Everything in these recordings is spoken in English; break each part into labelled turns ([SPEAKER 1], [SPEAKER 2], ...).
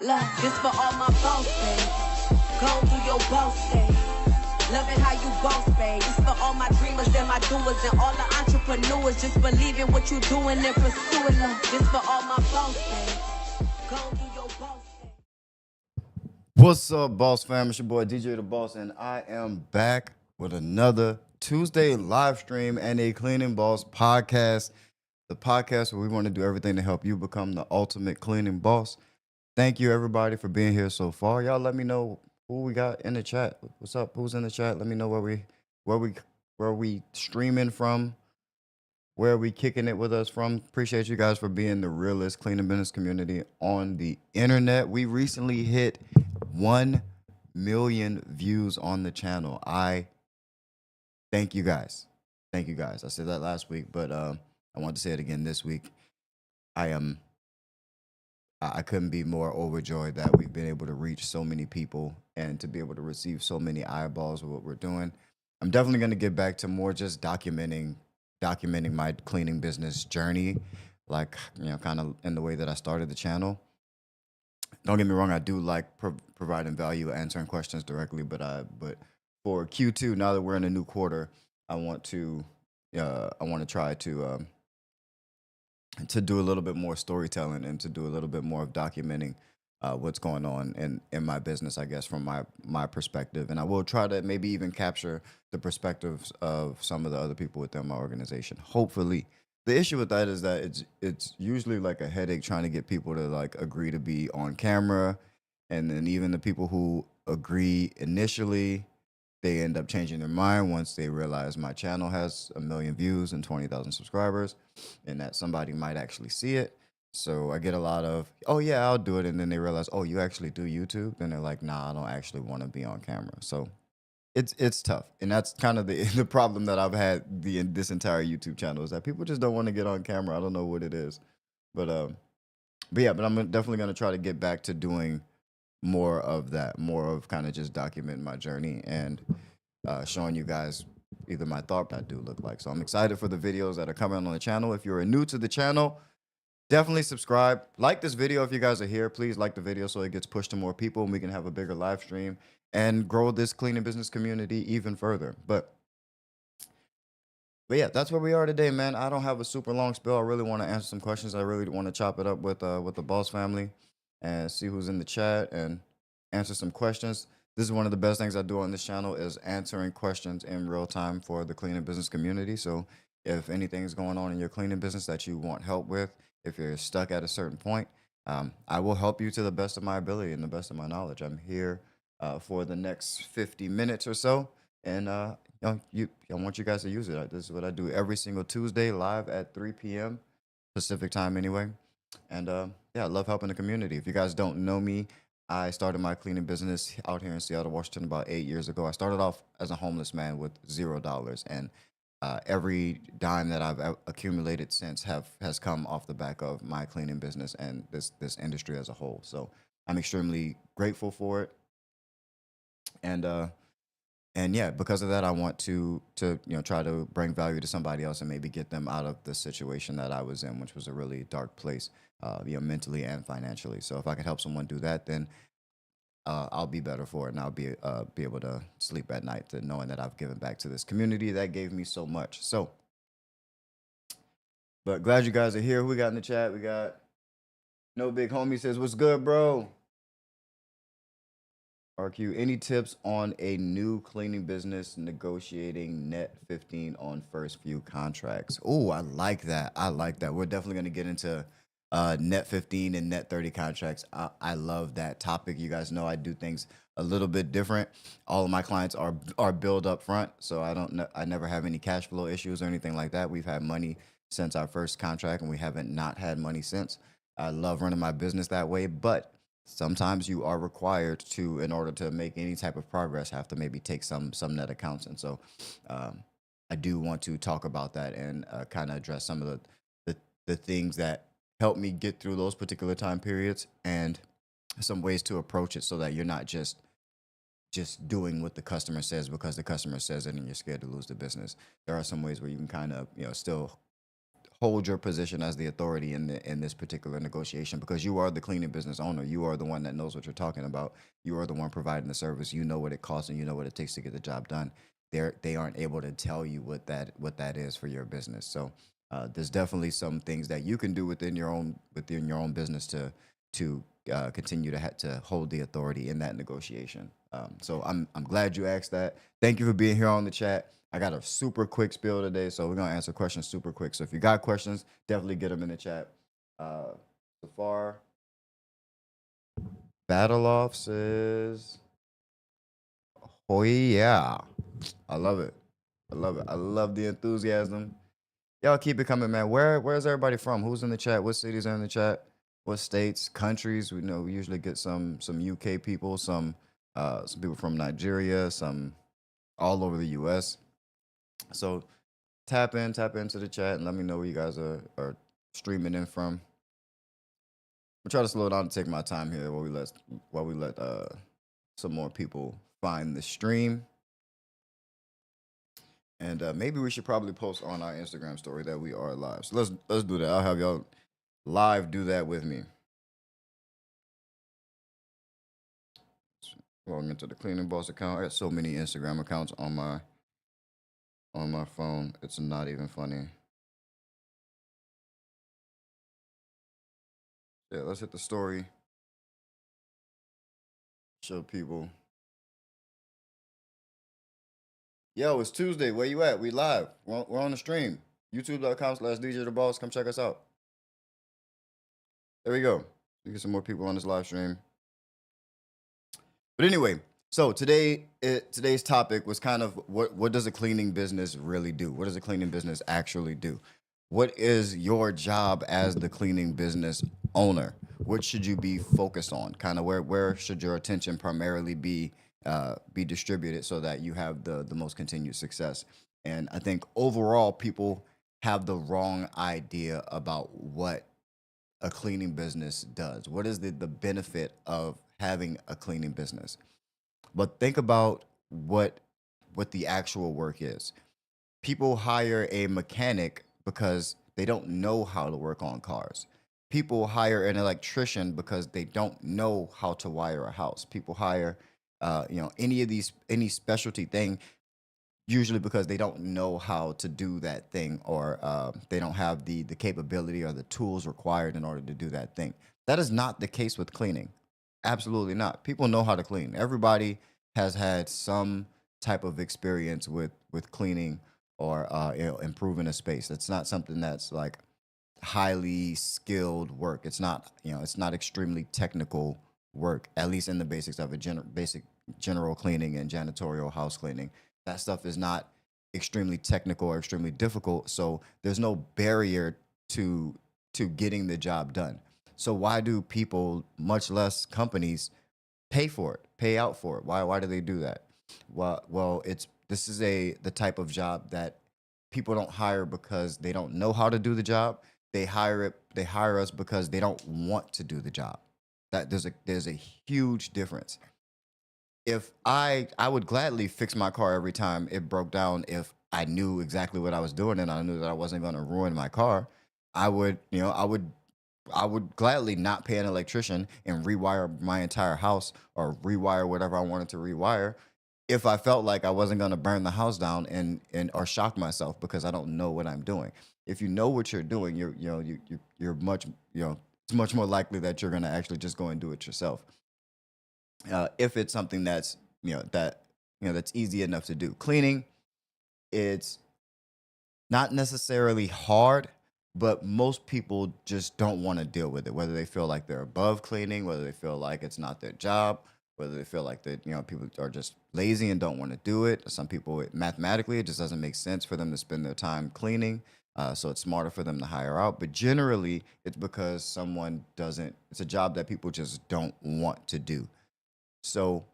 [SPEAKER 1] Love, this for all my boss babes. Go do your boss thing. Loving how you boss, babe. This for all my dreamers and my doers and all the entrepreneurs. Just believe in what you're doing and pursuing love. This for all my boss, babe. Go do your boss thing.
[SPEAKER 2] What's up, Boss Fam? It's your boy DJ the Boss, and I am back with another Tuesday live stream and a Cleaning Boss podcast. The podcast where we want to do everything to help you become the ultimate cleaning boss. Thank you, everybody, for being here so far. Y'all, let me know who we got in the chat. What's up? Who's in the chat? Let me know where we streaming from, where we kicking it with us from. Appreciate you guys for being the realest cleaning business community on the internet. We recently hit 1 million views on the channel. I thank you guys. Thank you guys. I said that last week, but I want to say it again this week. I couldn't be more overjoyed that we've been able to reach so many people and to be able to receive so many eyeballs of what we're doing. I'm definitely going to get back to more just documenting my cleaning business journey, like, kind of in the way that I started the channel. Don't get me wrong, I do like providing value, answering questions directly, but for Q2, now that we're in a new quarter, I want to try to do a little bit more storytelling and to do a little bit more of documenting what's going on in my business, I guess, from my perspective. And I will try to maybe even capture the perspectives of some of the other people within my organization, hopefully. The issue with that is that it's usually like a headache trying to get people to like agree to be on camera. And then even the people who agree initially, they end up changing their mind once they realize my channel has 1 million views and 20,000 subscribers and that somebody might actually see it. So I get a lot of, oh yeah, I'll do it. And then they realize, oh, you actually do YouTube? Then they're like, nah, I don't actually want to be on camera. So it's tough. And that's kind of the problem that I've had this entire YouTube channel is that people just don't want to get on camera. I don't know what it is. But I'm definitely going to try to get back to doing more of that, more of kind of just documenting my journey and showing you guys either my thought I do look like. So I'm excited for the videos that are coming on the channel. If you're new to the channel, definitely subscribe. Like this video if you guys are here. Please like the video so it gets pushed to more people and we can have a bigger live stream and grow this cleaning business community even further. But yeah, that's where we are today, man. I don't have a super long spill. I really want to answer some questions. I really want to chop it up with the Boss family and see who's in the chat and answer some questions. This is one of the best things I do on this channel is answering questions in real time for the cleaning business community. So if anything's going on in your cleaning business that you want help with, if you're stuck at a certain point, I will help you to the best of my ability and the best of my knowledge. I'm here for the next 50 minutes or so. And I want you guys to use it. This is what I do every single Tuesday live at 3 p.m. Pacific time anyway. And I love helping the community. If you guys don't know me, I started my cleaning business out here in Seattle, Washington about 8 years ago. I started off as a homeless man with $0. And every dime that I've accumulated since has come off the back of my cleaning business and this industry as a whole. So I'm extremely grateful for it. And yeah, because of that, I want to try to bring value to somebody else and maybe get them out of the situation that I was in, which was a really dark place, mentally and financially. So if I could help someone do that, then I'll be better for it, and I'll be able to sleep at night knowing that I've given back to this community that gave me so much. So, but glad you guys are here. Who we got in the chat? We got No Big Homie says, "What's good, bro?" RQ, any tips on a new cleaning business negotiating net 15 on first few contracts? Oh, I like that. We're definitely going to get into net 15 and net 30 contracts. I love that topic. You guys know I do things a little bit different. All of my clients are billed up front, so I never have any cash flow issues or anything like that. We've had money since our first contract, and we haven't not had money since. I love running my business that way, but sometimes you are required to, in order to make any type of progress, have to maybe take some net accounts. And so I do want to talk about that and kind of address some of the things that help me get through those particular time periods and some ways to approach it so that you're not just doing what the customer says because the customer says it and you're scared to lose the business. There are some ways where you can kind of, still hold your position as the authority in this particular negotiation, because you are the cleaning business owner. You are the one that knows what you're talking about. You are the one providing the service. You know what it costs and you know what it takes to get the job done. They aren't able to tell you what that is for your business. So there's definitely some things that you can do within your own business to continue to hold the authority in that negotiation. So I'm glad you asked that. Thank you for being here on the chat. I got a super quick spiel today, so we're gonna answer questions super quick. So if you got questions, definitely get them in the chat. Safar Battleoff says, "Oh yeah, I love it. I love it. I love the enthusiasm. Y'all keep it coming, man. Where's everybody from? Who's in the chat? What cities are in the chat? What states, countries? We know we usually get some UK people, some people from Nigeria, some all over the US. So tap into the chat and let me know where you guys are streaming in from. We'll try to slow down and take my time here while we let some more people find the stream. And maybe we should probably post on our Instagram story that we are live. So let's do that. I'll have y'all live do that with me. Log into the Cleaning Boss account. I got so many Instagram accounts on my phone. It's not even funny. Yeah, let's hit the story. Show people. Yo, it's Tuesday. Where you at? We live. We're on the stream. YouTube.com/DJ the Boss. Come check us out. There we go. You get some more people on this live stream. But anyway, so today's topic was kind of what does a cleaning business really do? What does a cleaning business actually do? What is your job as the cleaning business owner? What should you be focused on? Kind of where should your attention primarily be distributed so that you have the most continued success? And I think overall people have the wrong idea about what a cleaning business does. What is the benefit of having a cleaning business? But think about what the actual work is. People hire a mechanic because they don't know how to work on cars. People hire an electrician because they don't know how to wire a house. People hire any specialty thing usually because they don't know how to do that thing, or they don't have the capability or the tools required in order to do that thing. That is not the case with cleaning. Absolutely not. People know how to clean. Everybody has had some type of experience with cleaning or improving a space. It's not something that's like highly skilled work. It's not extremely technical work, at least in the basics of basic general cleaning and janitorial house cleaning. That stuff is not extremely technical or extremely difficult, so there's no barrier to getting the job done. So why do people, much less companies, pay out for it? Why do they do that? Well, this is the type of job that people don't hire because they don't know how to do the job. They hire us because they don't want to do the job. That there's a huge difference. If I would gladly fix my car every time it broke down if I knew exactly what I was doing and I knew that I wasn't going to ruin my car. I would gladly not pay an electrician and rewire my entire house or rewire whatever I wanted to rewire if I felt like I wasn't going to burn the house down and or shock myself because I don't know what I'm doing. If you know what you're doing, you're much it's much more likely that you're going to actually just go and do it yourself. If it's something that's that's easy enough to do. Cleaning, it's not necessarily hard, but most people just don't want to deal with it, whether they feel like they're above cleaning, whether they feel like it's not their job, whether they feel like that people are just lazy and don't want to do it. Some people, mathematically, it just doesn't make sense for them to spend their time cleaning, so it's smarter for them to hire out. But generally, it's because it's a job that people just don't want to do. So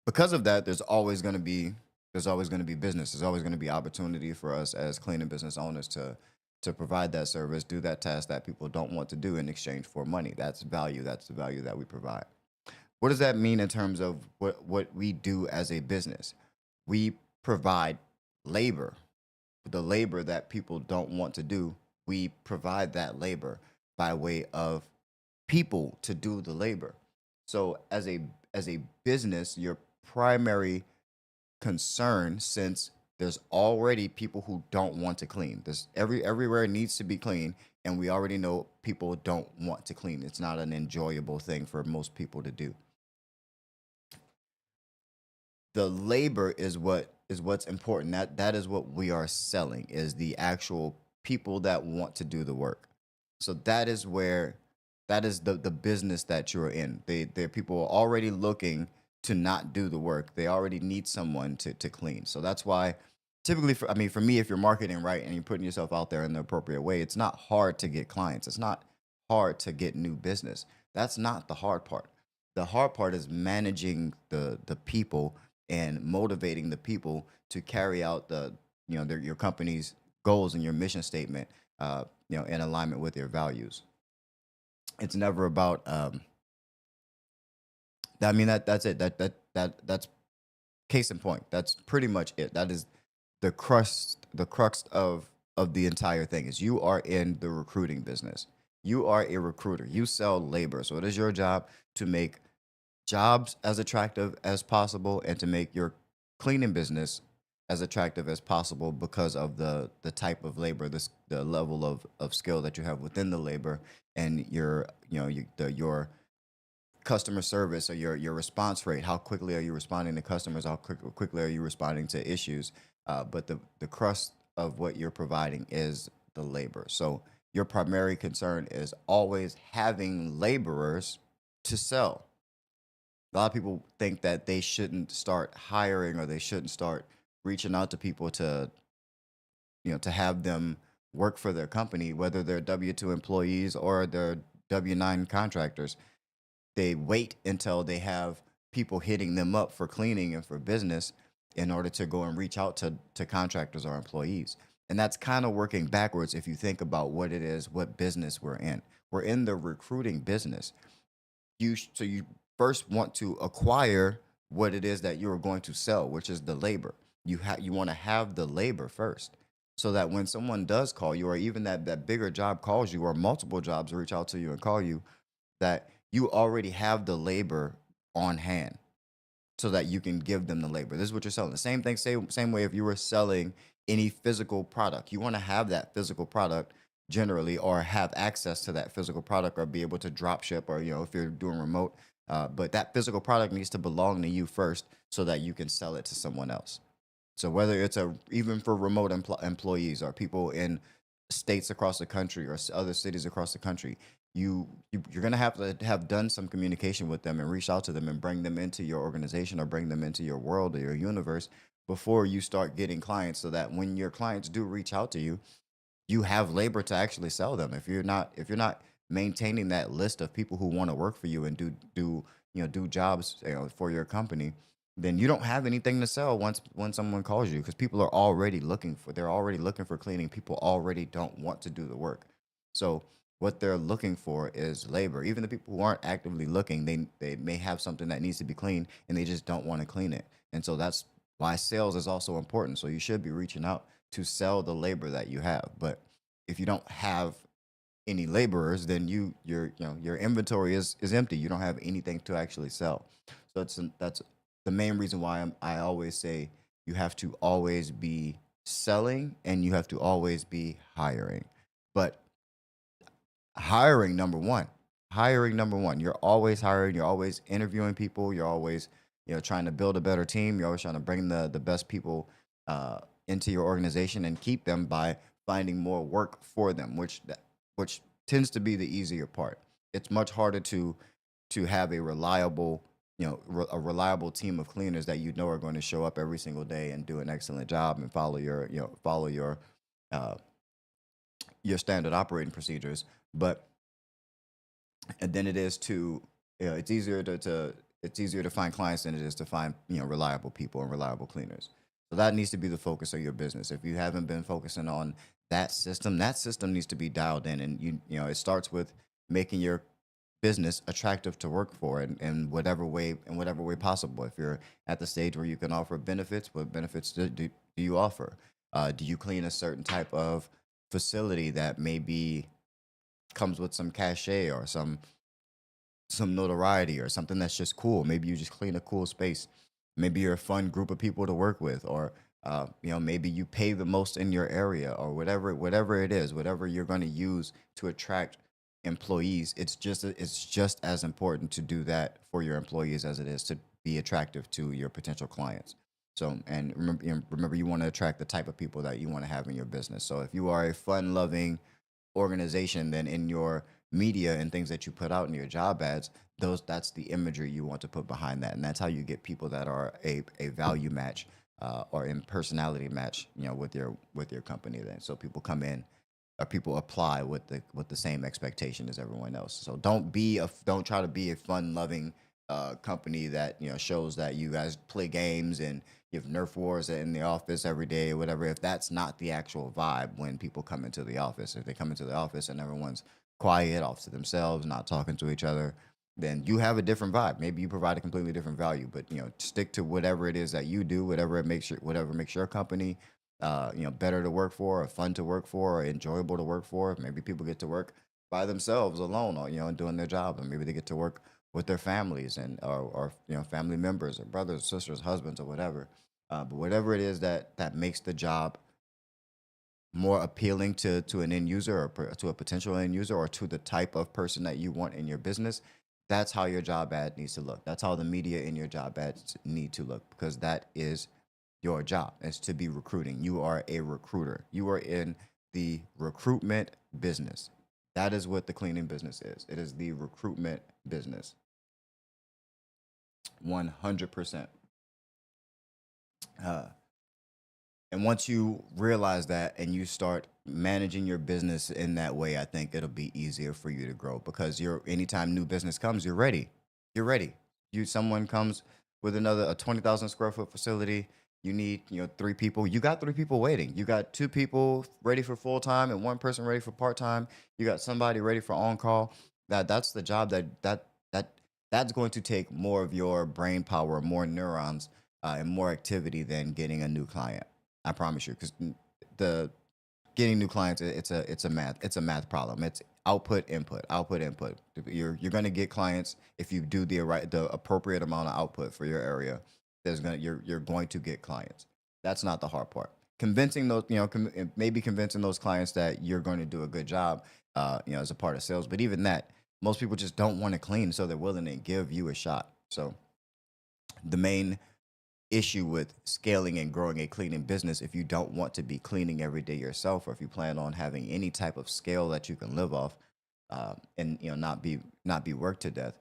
[SPEAKER 2] because of that, there's always going to be business. There's always going to be opportunity for us as cleaning business owners to provide that service, do that task that people don't want to do in exchange for money. That's value. That's the value that we provide. What does that mean in terms of what we do as a business? We provide labor, the labor that people don't want to do. we provide that labor by way of people to do the labor. So as a business, your primary concern, since there's already people who don't want to clean. There's everywhere needs to be clean, and we already know people don't want to clean. It's not an enjoyable thing for most people to do. The labor is what's important. That is what we are selling, is the actual people that want to do the work. So that is the business that you're in. They're people are already looking to not do the work. They already need someone to clean. So that's why typically, I mean, for me, if you're marketing right and you're putting yourself out there in the appropriate way, it's not hard to get clients. It's not hard to get new business. That's not the hard part. The hard part is managing the people and motivating the people to carry out your company's goals and your mission statement, in alignment with your values. It's never about I mean, that's it. That's case in point. That's pretty much it. That is the crux of the entire thing, is you are in the recruiting business. You are a recruiter. You sell labor. So it is your job to make jobs as attractive as possible and to make your cleaning business as attractive as possible, because of the type of labor, the level of skill that you have within the labor, and your customer service, or your response rate. How quickly are you responding to customers? How quickly are you responding to issues? But the crust of what you're providing is the labor. So your primary concern is always having laborers to sell. A lot of people think that they shouldn't start hiring, or they shouldn't start reaching out to people to have them work for their company, whether they're W-2 employees or they're W-9 contractors. They wait until they have people hitting them up for cleaning and for business in order to go and reach out to contractors or employees. And that's kind of working backwards if you think about what it is, what business we're in. We're in the recruiting business. So you first want to acquire what it is that you're going to sell, which is the labor. You want to have the labor first, so that when someone does call you, or even that bigger job calls you, or multiple jobs reach out to you and call you, that you already have the labor on hand, so that you can give them the labor. This is what you're selling. The same thing, same way if you were selling any physical product. You want to have that physical product generally, or have access to that physical product, or be able to drop ship, or if you're doing remote. But that physical product needs to belong to you first, so that you can sell it to someone else. So whether it's even for remote employees, or people in states across the country, or other cities across the country, you're gonna have to have done some communication with them and reach out to them and bring them into your organization, or bring them into your world or your universe, before you start getting clients, so that when your clients do reach out to you, you have labor to actually sell them. If you're not maintaining that list of people who want to work for you and do jobs, for your company, then you don't have anything to sell once when someone calls you, because people are already looking for cleaning. People already don't want to do the work. So what they're looking for is labor. Even the people who aren't actively looking, they may have something that needs to be cleaned, and they just don't want to clean it. And so that's why sales is also important. So you should be reaching out to sell the labor that you have. But if you don't have any laborers, then your inventory is empty. You don't have anything to actually sell. So that's the main reason why I always say you have to always be selling, and you have to always be hiring. But hiring number one, you're always hiring. You're always interviewing people. You're always trying to build a better team. You're always trying to bring the best people into your organization, and keep them by finding more work for them, which tends to be the easier part. It's much harder to have a reliable team of cleaners that are going to show up every single day and do an excellent job, and uh, your standard operating procedures. But and then it is to it's easier to find clients than it is to find reliable people and reliable cleaners. So that needs to be the focus of your business. If you haven't been focusing on that system needs to be dialed in. And it starts with making your business attractive to work for, in whatever way possible. If you're at the stage where you can offer benefits, what benefits do you offer? Do you clean a certain type of facility that maybe comes with some cachet or some notoriety or something that's just cool. Maybe you just clean a cool space. Maybe you're a fun group of people to work with, or maybe you pay the most in your area, or whatever it is, whatever you're going to use to attract employees. It's just as important to do that for your employees as it is to be attractive to your potential clients. So, and remember, you want to attract the type of people that you want to have in your business. So, if you are a fun loving organization, then in your media and things that you put out in your job ads, that's the imagery you want to put behind that, and that's how you get people that are a value match, or in personality match, with your company. Then, so people come in, or people apply with the same expectation as everyone else. So don't try to be a fun loving company that shows that you guys play games and you have Nerf wars in the office every day or whatever. If that's not the actual vibe when people come into the office, if they come into the office and everyone's quiet, off to themselves, not talking to each other, then you have a different vibe. Maybe you provide a completely different value, but stick to whatever it is that you do, whatever makes your company better to work for, or fun to work for, or enjoyable to work for. Maybe people get to work by themselves alone, or doing their job, and maybe they get to work with their families and or family members or brothers, sisters, husbands, or whatever. But whatever it is that makes the job more appealing to an end user, or to a potential end user, or to the type of person that you want in your business, that's how your job ad needs to look. That's how the media in your job ads need to look, because that is your job, is to be recruiting. You are a recruiter. You are in the recruitment business. That is what the cleaning business is. It is the recruitment business. 100%. Uh, And once you realize that and you start managing your business in that way, I think it'll be easier for you to grow, because anytime new business comes, you're ready. You're ready. Someone comes with a 20,000 square foot facility. You need, three people. You got three people waiting. You got two people ready for full time and one person ready for part time. You got somebody ready for on call. That's the job that's going to take more of your brain power, more neurons, and more activity than getting a new client. I promise you, because the getting new clients, it's a math problem. It's output input. You're going to get clients if you do the appropriate amount of output for your area. You're going to get clients. That's not the hard part. Convincing those, maybe convincing those clients that you're going to do a good job, as a part of sales. But even that, most people just don't want to clean, so they're willing to give you a shot. So the main issue with scaling and growing a cleaning business, if you don't want to be cleaning every day yourself, or if you plan on having any type of scale that you can live off, and not be worked to death,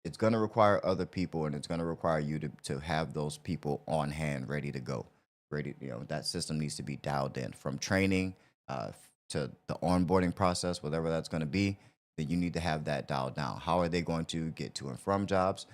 [SPEAKER 2] it's going to require other people, and it's going to require you to have those people on hand, ready to go. Ready, that system needs to be dialed in, from training, to the onboarding process, whatever that's going to be. Then you need to have that dialed down. How are they going to get to and from jobs?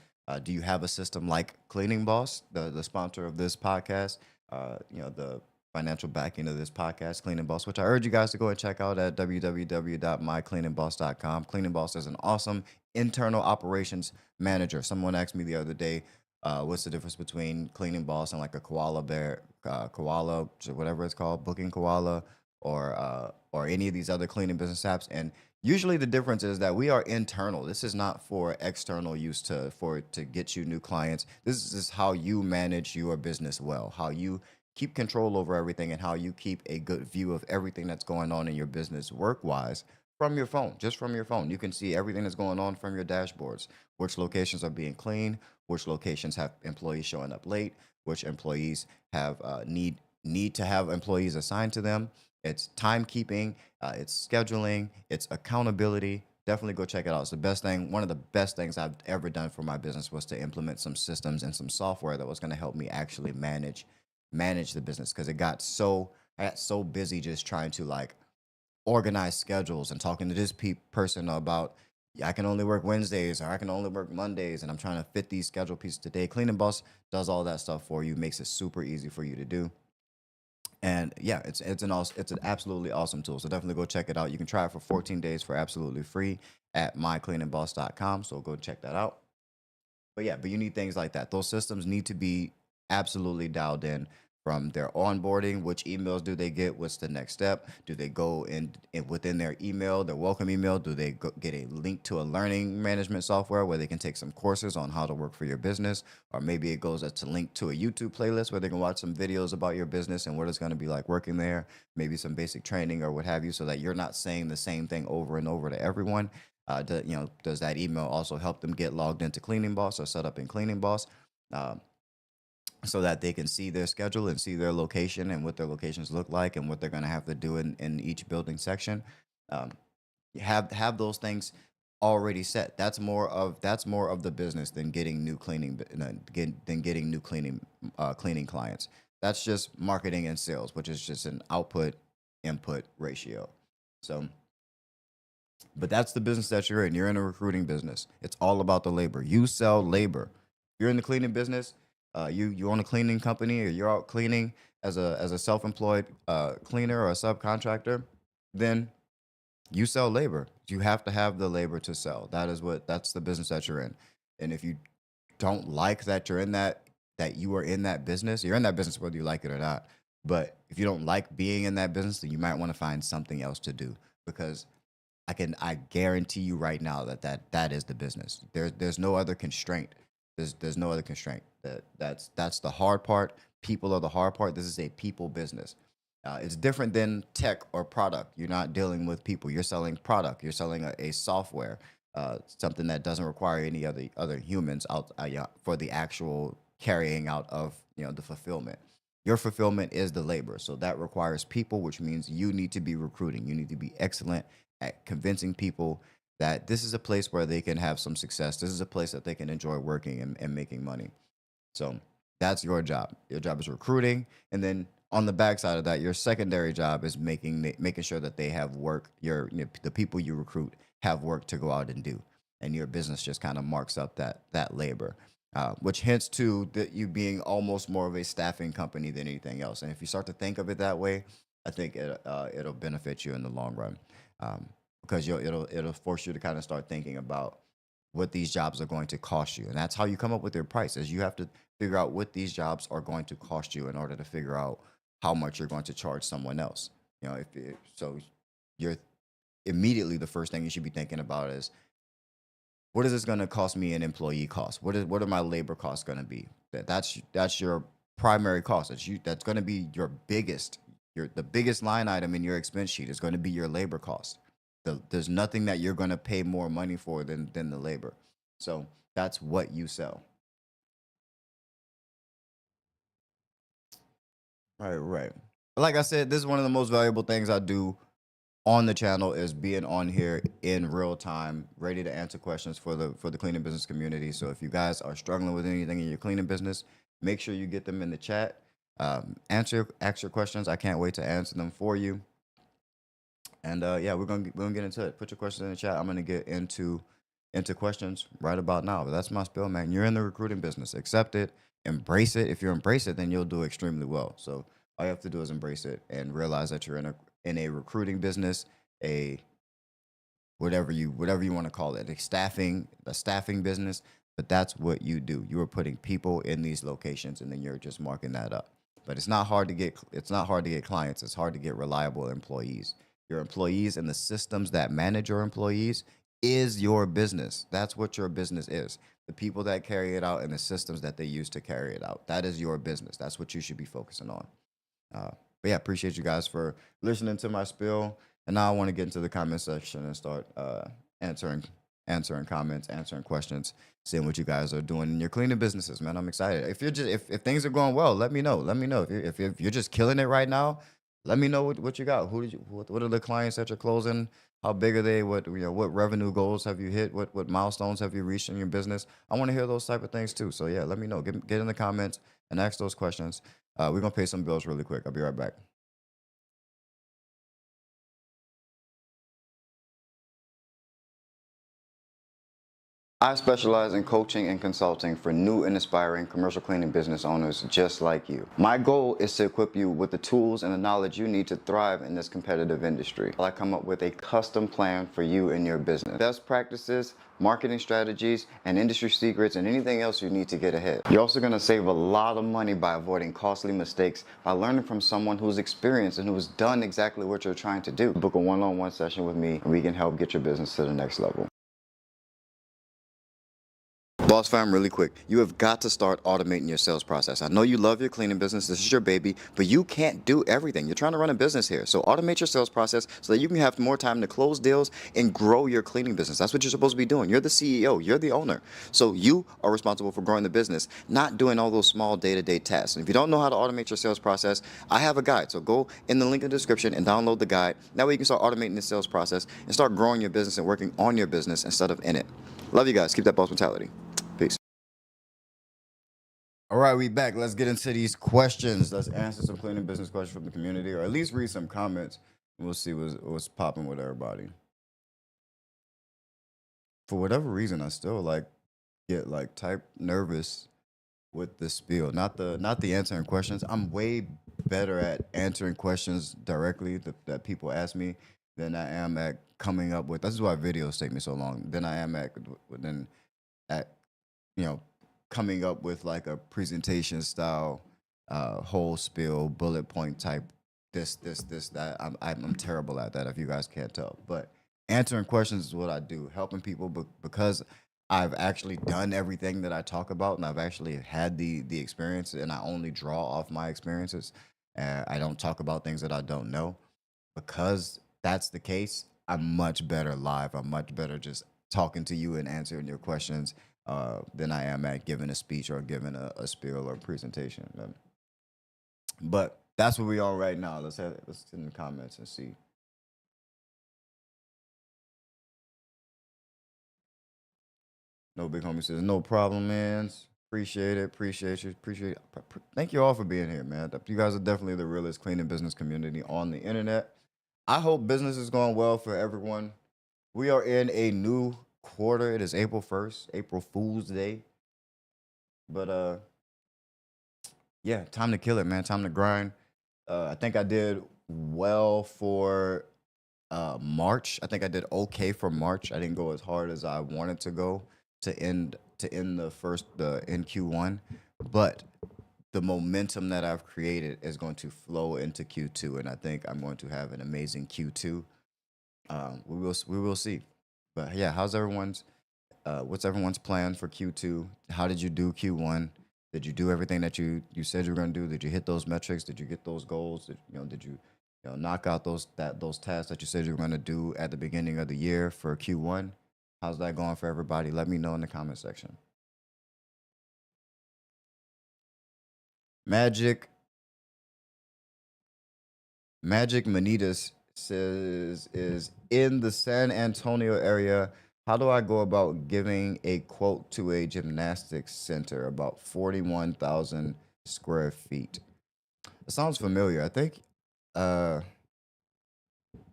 [SPEAKER 2] Do you have a system like Cleaning Boss, the sponsor of this podcast, the financial backing of this podcast, Cleaning Boss, which I urge you guys to go and check out at www.mycleaningboss.com. Cleaning Boss is an awesome internal operations manager. Someone asked me the other day, what's the difference between Cleaning Boss and like a koala bear, koala, whatever it's called, Booking Koala, or any of these other cleaning business apps. And usually the difference is that we are internal. This is not for external use to get you new clients. This is how you manage your business well, how you keep control over everything, and how you keep a good view of everything that's going on in your business work-wise from your phone, just from your phone. You can see everything that's going on from your dashboards, which locations are being cleaned, which locations have employees showing up late, which employees have need to have employees assigned to them. It's timekeeping, it's scheduling, it's accountability. Definitely go check it out. It's the best thing. One of the best things I've ever done for my business was to implement some systems and some software that was going to help me actually manage the business, because I got so busy just trying to like organize schedules and talking to this person about, I can only work Wednesdays, or I can only work Mondays, and I'm trying to fit these schedule pieces today. Cleaning Boss does all that stuff for you, makes it super easy for you to do. And yeah, it's an absolutely awesome tool. So definitely go check it out. You can try it for 14 days for absolutely free at mycleaningboss.com. So go check that out. But you need things like that. Those systems need to be absolutely dialed in from their onboarding. Which emails do they get? What's the next step? Do they go in within their email, their welcome email? Do they get a link to a learning management software where they can take some courses on how to work for your business? Or maybe it goes as a link to a YouTube playlist where they can watch some videos about your business and what it's going to be like working there, maybe some basic training or what have you, so that you're not saying the same thing over and over to everyone. Does that email also help them get logged into Cleaning Boss or set up in Cleaning Boss? Um, so that they can see their schedule and see their location and what their locations look like and what they're going to have to do in each building section. Um, have those things already set. That's more of the business than getting new than getting new cleaning clients. That's just marketing and sales, which is just an output input ratio. So, but that's the business that you're in. You're in a recruiting business. It's all about the labor. You sell labor. You're in the cleaning business. You own a cleaning company, or you're out cleaning as a self-employed cleaner or a subcontractor. Then you sell labor. You have to have the labor to sell. That's the business that you're in. And if you don't like that you're in that you are in that business, you're in that business whether you like it or not. But if you don't like being in that business, then you might want to find something else to do, because I guarantee you right now that is the business. There's no other constraint. There's no other constraint. That's the hard part. People are the hard part. This is a people business. It's different than tech or product. You're not dealing with people. You're selling product. You're selling a software, something that doesn't require any other humans out for the actual carrying out of the fulfillment. Your fulfillment is the labor, so that requires people, which means you need to be recruiting. You need to be excellent at convincing people that this is a place where they can have some success. This is a place that they can enjoy working and making money. So that's your job. Your job is recruiting, and then on the backside of that, your secondary job is making sure that they have work. The people you recruit have work to go out and do, and your business just kind of marks up that labor, which hints to that you being almost more of a staffing company than anything else. And if you start to think of it that way, I think it'll benefit you in the long run, because it'll force you to kind of start thinking about what these jobs are going to cost you. And that's how you come up with your prices. You have to figure out what these jobs are going to cost you in order to figure out how much you're going to charge someone else. So you're immediately, the first thing you should be thinking about is, what is this going to cost me in employee costs? What are my labor costs going to be? That's your primary cost. That's going to be the biggest line item in your expense sheet is going to be your labor cost. There's nothing that you're going to pay more money for than the labor. So that's what you sell. Right. Like I said, this is one of the most valuable things I do on the channel, is being on here in real time, ready to answer questions for the cleaning business community. So if you guys are struggling with anything in your cleaning business, make sure you get them in the chat. Ask your questions. I can't wait to answer them for you. And yeah, we're gonna get into it. Put your questions in the chat. I'm gonna get into questions right about now. But that's my spill, man. You're in the recruiting business. Accept it, embrace it. If you embrace it, then you'll do extremely well. So all you have to do is embrace it and realize that you're in a recruiting business, a whatever you want to call it, a staffing business. But that's what you do. You are putting people in these locations, and then you're just marking that up. But it's not hard to get clients. It's hard to get reliable employees. Your employees and the systems that manage your employees is your business. That's what your business is. The people that carry it out and the systems that they use to carry it out. That is your business. That's what you should be focusing on. But yeah, appreciate you guys for listening to my spill. And now I want to get into the comment section and start answering comments, answering questions, seeing what you guys are doing in your cleaning businesses, man. I'm excited. If things are going well, let me know. Let me know. If you're just killing it right now, let me know what you got. What are the clients that you're closing? How big are they? What revenue goals have you hit? What milestones have you reached in your business? I want to hear those type of things too. So yeah, let me know. Get in the comments and ask those questions. We're gonna pay some bills really quick. I'll be right back. I specialize in coaching and consulting for new and aspiring commercial cleaning business owners just like you. My goal is to equip you with the tools and the knowledge you need to thrive in this competitive industry. I come up with a custom plan for you and your business. Best practices, marketing strategies, and industry secrets, and anything else you need to get ahead. You're also going to save a lot of money by avoiding costly mistakes by learning from someone who's experienced and who's done exactly what you're trying to do. Book a one-on-one session with me, and we can help get your business to the next level. Boss fam, really quick, you have got to start automating your sales process. I know you love your cleaning business, this is your baby, but you can't do everything. You're trying to run a business here. So automate your sales process so that you can have more time to close deals and grow your cleaning business. That's what you're supposed to be doing. You're the CEO, you're the owner. So you are responsible for growing the business, not doing all those small day-to-day tasks. And if you don't know how to automate your sales process, I have a guide. So go in the link in the description and download the guide. That way you can start automating the sales process and start growing your business and working on your business instead of in it. Love you guys. Keep that boss mentality. Peace. All right, we back. Let's get into these questions. Let's answer some cleaning business questions from the community, or at least read some comments. And we'll see what's popping with everybody. For whatever reason, I still get type nervous with the spiel, not the answering questions. I'm way better at answering questions directly that people ask me than I am at coming up with. This is why videos take me so long. Than I am at you know coming up with like a presentation style, whole spiel, bullet point type, this, that. I'm terrible at that, if you guys can't tell. But answering questions is what I do, helping people, because I've actually done everything that I talk about, and I've actually had the experience, and I only draw off my experiences. I don't talk about things that I don't know. Because that's the case, I'm much better live. I'm much better just talking to you and answering your questions, than I am at giving a speech or giving a spiel or presentation. But that's where we are right now. Let's in the comments and see. No big homie says no problem, man. Appreciate it. Appreciate you. Appreciate it. Thank you all for being here, man. You guys are definitely the realest cleaning business community on the internet. I hope business is going well for everyone. We are in a new quarter. It is April 1st, April Fool's Day. But yeah, time to kill it, man. Time to grind. I think I did well for March. I think I did okay for March. I didn't go as hard as I wanted to go to end the end Q1, but the momentum that I've created is going to flow into Q2, and I think I'm going to have an amazing Q2. We will see. But yeah, what's everyone's plan for Q2? How did you do Q1? Did you do everything that you said you were going to do? Did you hit those metrics? Did you get those goals? Did you knock out those tasks that you said you were going to do at the beginning of the year for Q1? How's that going for everybody? Let me know in the comment section. Magic Manitas says, is in the San Antonio area. How do I go about giving a quote to a gymnastics center about 41,000 square feet? It sounds familiar. I think I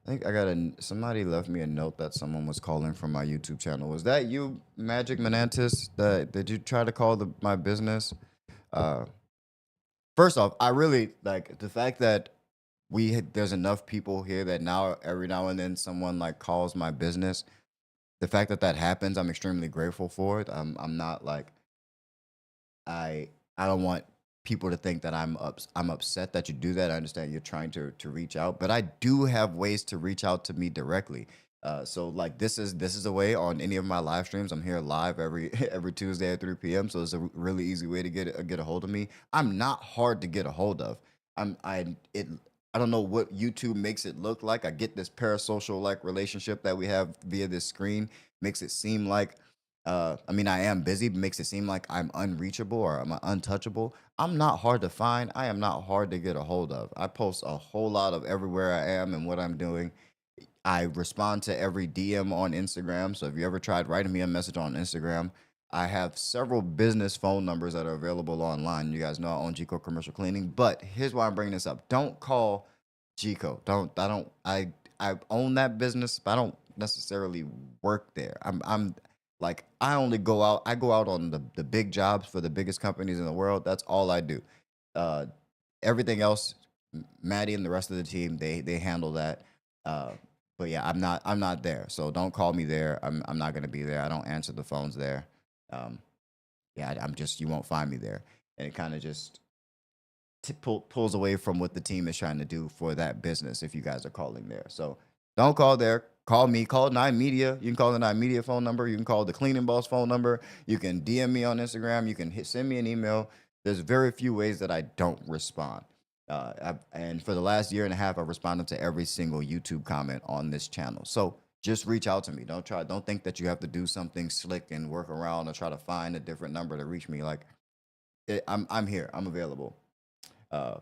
[SPEAKER 2] got somebody left me a note that someone was calling from my YouTube channel. Was that you, Magic Manantis? Did you try to call my business? First off, I really like the fact that there's enough people here that now every now and then someone like calls my business. The fact that happens, I'm extremely grateful for it. I'm not like I don't want people to think that I'm upset that you do that. I understand you're trying to reach out, but I do have ways to reach out to me directly. So like this is a way on any of my live streams. I'm here live every every Tuesday at 3 p.m. So it's a really easy way to get a hold of me. I'm not hard to get a hold of. I don't know what YouTube makes it look like. I get this parasocial like relationship that we have via this screen, makes it seem like I mean, I am busy, but makes it seem like I'm unreachable or I'm untouchable. I'm not hard to find. I am not hard to get a hold of. I post a whole lot of everywhere I am and what I'm doing. I respond to every DM on Instagram. So if you ever tried writing me a message on Instagram, I have several business phone numbers that are available online. You guys know I own Gico Commercial Cleaning, but here's why I'm bringing this up. Don't call Gico. I own that business, but I don't necessarily work there. Like I go out on the big jobs for the biggest companies in the world. That's all I do. Uh, Everything else, Maddie and the rest of the team, they handle that. Uh, but yeah, I'm not there. So don't call me there. I'm not gonna be there. I don't answer the phones there. Um, yeah, I'm just you won't find me there. And it kind of just pulls away from what the team is trying to do for that business if you guys are calling there. So don't call there. Call me. Call Nine Media. You can call the Nine Media phone number. You can call the Cleaning Boss phone number. You can DM me on Instagram. You can send me an email. There's very few ways that I don't respond. And for the last year and a half, I've responded to every single YouTube comment on this channel. So just reach out to me. Don't think that you have to do something slick and work around or try to find a different number to reach me. Like I'm here. I'm available.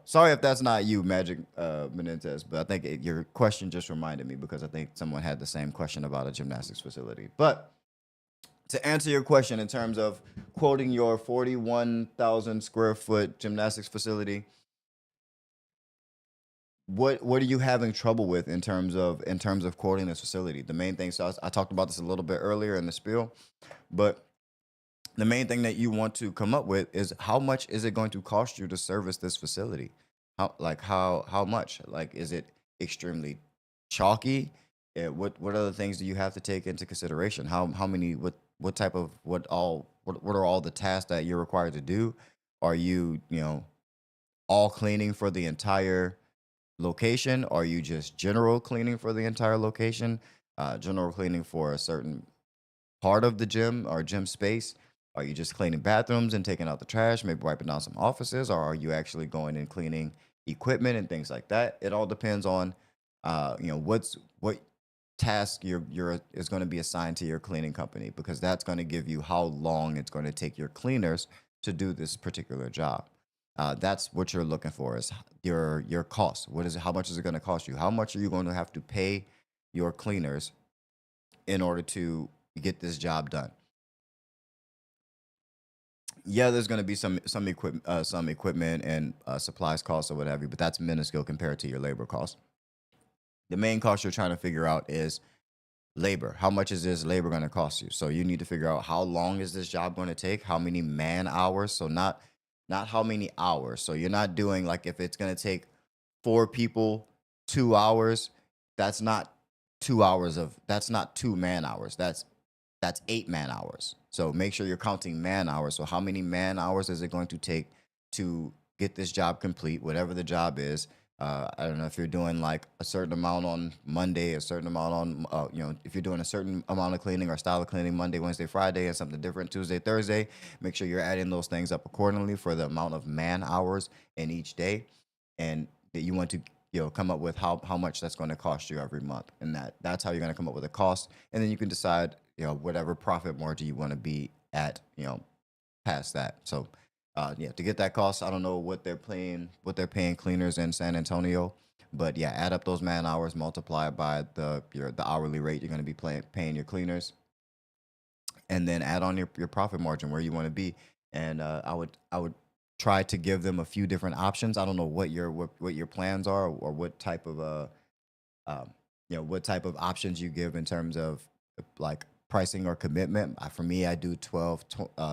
[SPEAKER 2] Sorry if that's not you, Magic Menendez, but I think your question just reminded me because I think someone had the same question about a gymnastics facility. But to answer your question in terms of quoting your 41,000 square foot gymnastics facility, what are you having trouble with in terms of quoting this facility? The main thing. So I talked about this a little bit earlier in the spiel, but the main thing that you want to come up with is how much is it going to cost you to service this facility? How much? Like is it extremely chalky? What other things do you have to take into consideration? How many what type of what are all the tasks that you're required to do? Are you, all cleaning for the entire location? Are you just general cleaning for the entire location? General cleaning for a certain part of the gym or gym space? Are you just cleaning bathrooms and taking out the trash, maybe wiping down some offices, or are you actually going and cleaning equipment and things like that? It all depends on, what task your is going to be assigned to your cleaning company because that's going to give you how long it's going to take your cleaners to do this particular job. That's what you're looking for is your cost. What is it? How much is it going to cost you? How much are you going to have to pay your cleaners in order to get this job done? Yeah, there's going to be some equipment and supplies costs or what have you, but that's minuscule compared to your labor cost. The main cost you're trying to figure out is labor. How much is this labor going to cost you? So you need to figure out how long is this job going to take, how many man hours. So not how many hours. So you're not doing like if it's going to take four people 2 hours. That's not 2 hours of that's not two man hours. That's 8 man hours. So make sure you're counting man hours. So how many man hours is it going to take to get this job complete, whatever the job is? I don't know if you're doing like a certain amount on Monday, a certain amount on, if you're doing a certain amount of cleaning or style of cleaning Monday, Wednesday, Friday, and something different Tuesday, Thursday. Make sure you're adding those things up accordingly for the amount of man hours in each day, and that you want to come up with how much that's going to cost you every month, and that's how you're going to come up with a cost, and then you can decide whatever profit margin you want to be at past that. So yeah, to get that cost, I don't know what they're paying cleaners in San Antonio, but yeah, add up those man hours, multiply it by the hourly rate you're going to be paying your cleaners, and then add on your profit margin where you want to be. And I would try to give them a few different options. I don't know what your plans are or what type of what type of options you give in terms of like pricing or commitment. For me, I do 12,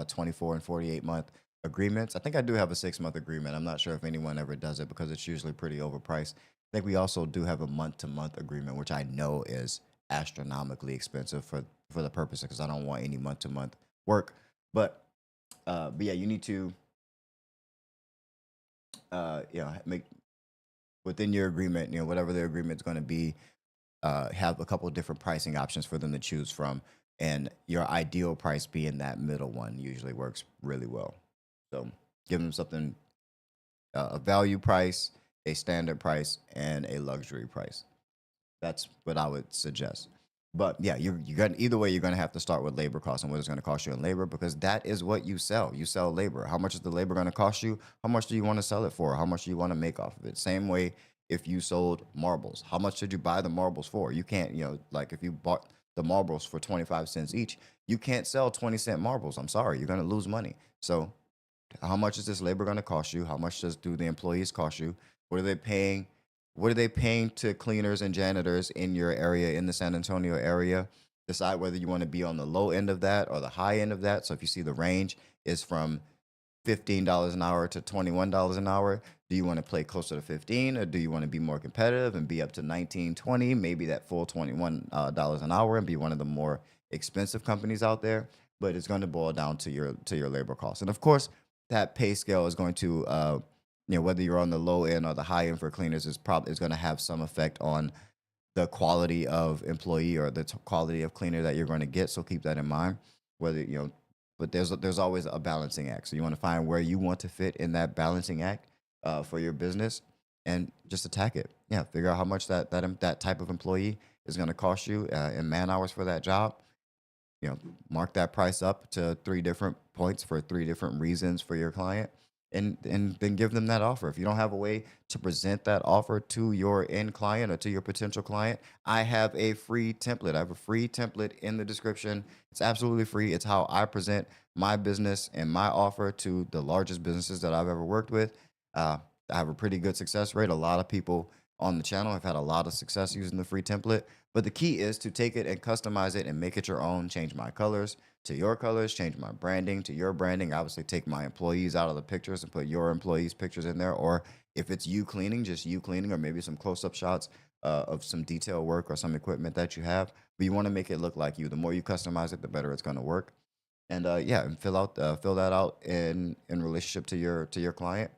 [SPEAKER 2] 24, and 48-month agreements. I think I do have a 6-month agreement. I'm not sure if anyone ever does it because it's usually pretty overpriced. I think we also do have a month-to-month agreement, which I know is astronomically expensive for the purpose because I don't want any month-to-month work. But yeah, you need to make within your agreement, whatever the agreement's going to be, have a couple of different pricing options for them to choose from, and your ideal price being that middle one usually works really well. So give them something, a value price, a standard price, and a luxury price. That's what I would suggest. But yeah, you're gonna either way, you're gonna have to start with labor costs and what it's gonna cost you in labor because that is what you sell. You sell labor. How much is the labor gonna cost you? How much do you want to sell it for? How much do you want to make off of it? Same way if you sold marbles. How much did you buy the marbles for? You can't, like if you bought the marbles for 25 cents each, you can't sell 20-cent marbles. I'm sorry, you're gonna lose money. So how much is this labor gonna cost you? How much do the employees cost you? What are they paying? What are they paying to cleaners and janitors in your area, in the San Antonio area? decide whether you want to be on the low end of that or the high end of that. So if you see the range is from $15 an hour to $21 an hour, do you want to play closer to 15, or do you want to be more competitive and be up to 19, 20, maybe that full $21 an hour, and be one of the more expensive companies out there? But it's going to boil down to your labor costs. And of course, that pay scale is going to whether you're on the low end or the high end for cleaners is going to have some effect on the quality of employee or the quality of cleaner that you're going to get. So keep that in mind. Whether but there's always a balancing act. So you want to find where you want to fit in that balancing act for your business, and just attack it. Yeah, figure out how much that type of employee is going to cost you in man hours for that job. Mark that price up to three different points for three different reasons for your client, and then give them that offer. If you don't have a way to present that offer to your end client or to your potential client, I have a free template. I have a free template in the description. It's absolutely free. It's how I present my business and my offer to the largest businesses that I've ever worked with. I have a pretty good success rate. A lot of people on the channel have had a lot of success using the free template. But the key is to take it and customize it and make it your own. Change my colors to your colors, change my branding to your branding. Obviously, take my employees out of the pictures and put your employees' pictures in there. Or if it's you cleaning, just you cleaning, or maybe some close-up shots of some detail work or some equipment that you have. But you want to make it look like you. The more you customize it, the better it's going to work. And and fill that out in relationship to your client.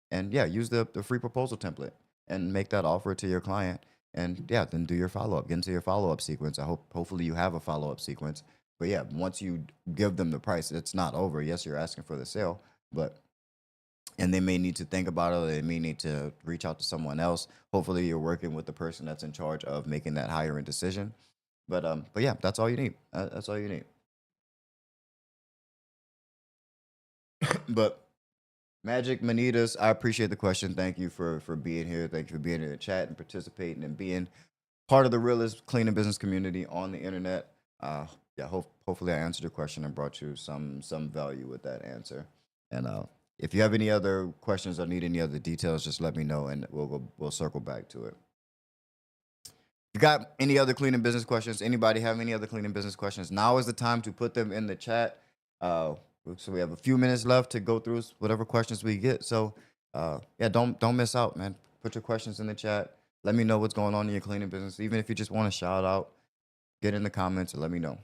[SPEAKER 2] And yeah, use the free proposal template and make that offer to your client. And yeah, then do your follow-up. Get into your follow-up sequence. Hopefully you have a follow-up sequence. But yeah, once you give them the price, it's not over. Yes, you're asking for the sale, and they may need to think about it, or they may need to reach out to someone else. Hopefully you're working with the person that's in charge of making that higher end decision. But yeah, that's all you need. That's all you need. But Magic Manitas, I appreciate the question. Thank you for being here. Thank you for being in the chat and participating and being part of the realist cleaning business community on the internet. Yeah, hopefully I answered your question and brought you some value with that answer. And if you have any other questions or need any other details, just let me know and we'll circle back to it. If you got any other cleaning business questions, anybody have any other cleaning business questions, now is the time to put them in the chat. So we have a few minutes left to go through whatever questions we get. So yeah, don't miss out, man. Put your questions in the chat. Let me know what's going on in your cleaning business. Even if you just want to shout out, get in the comments and let me know.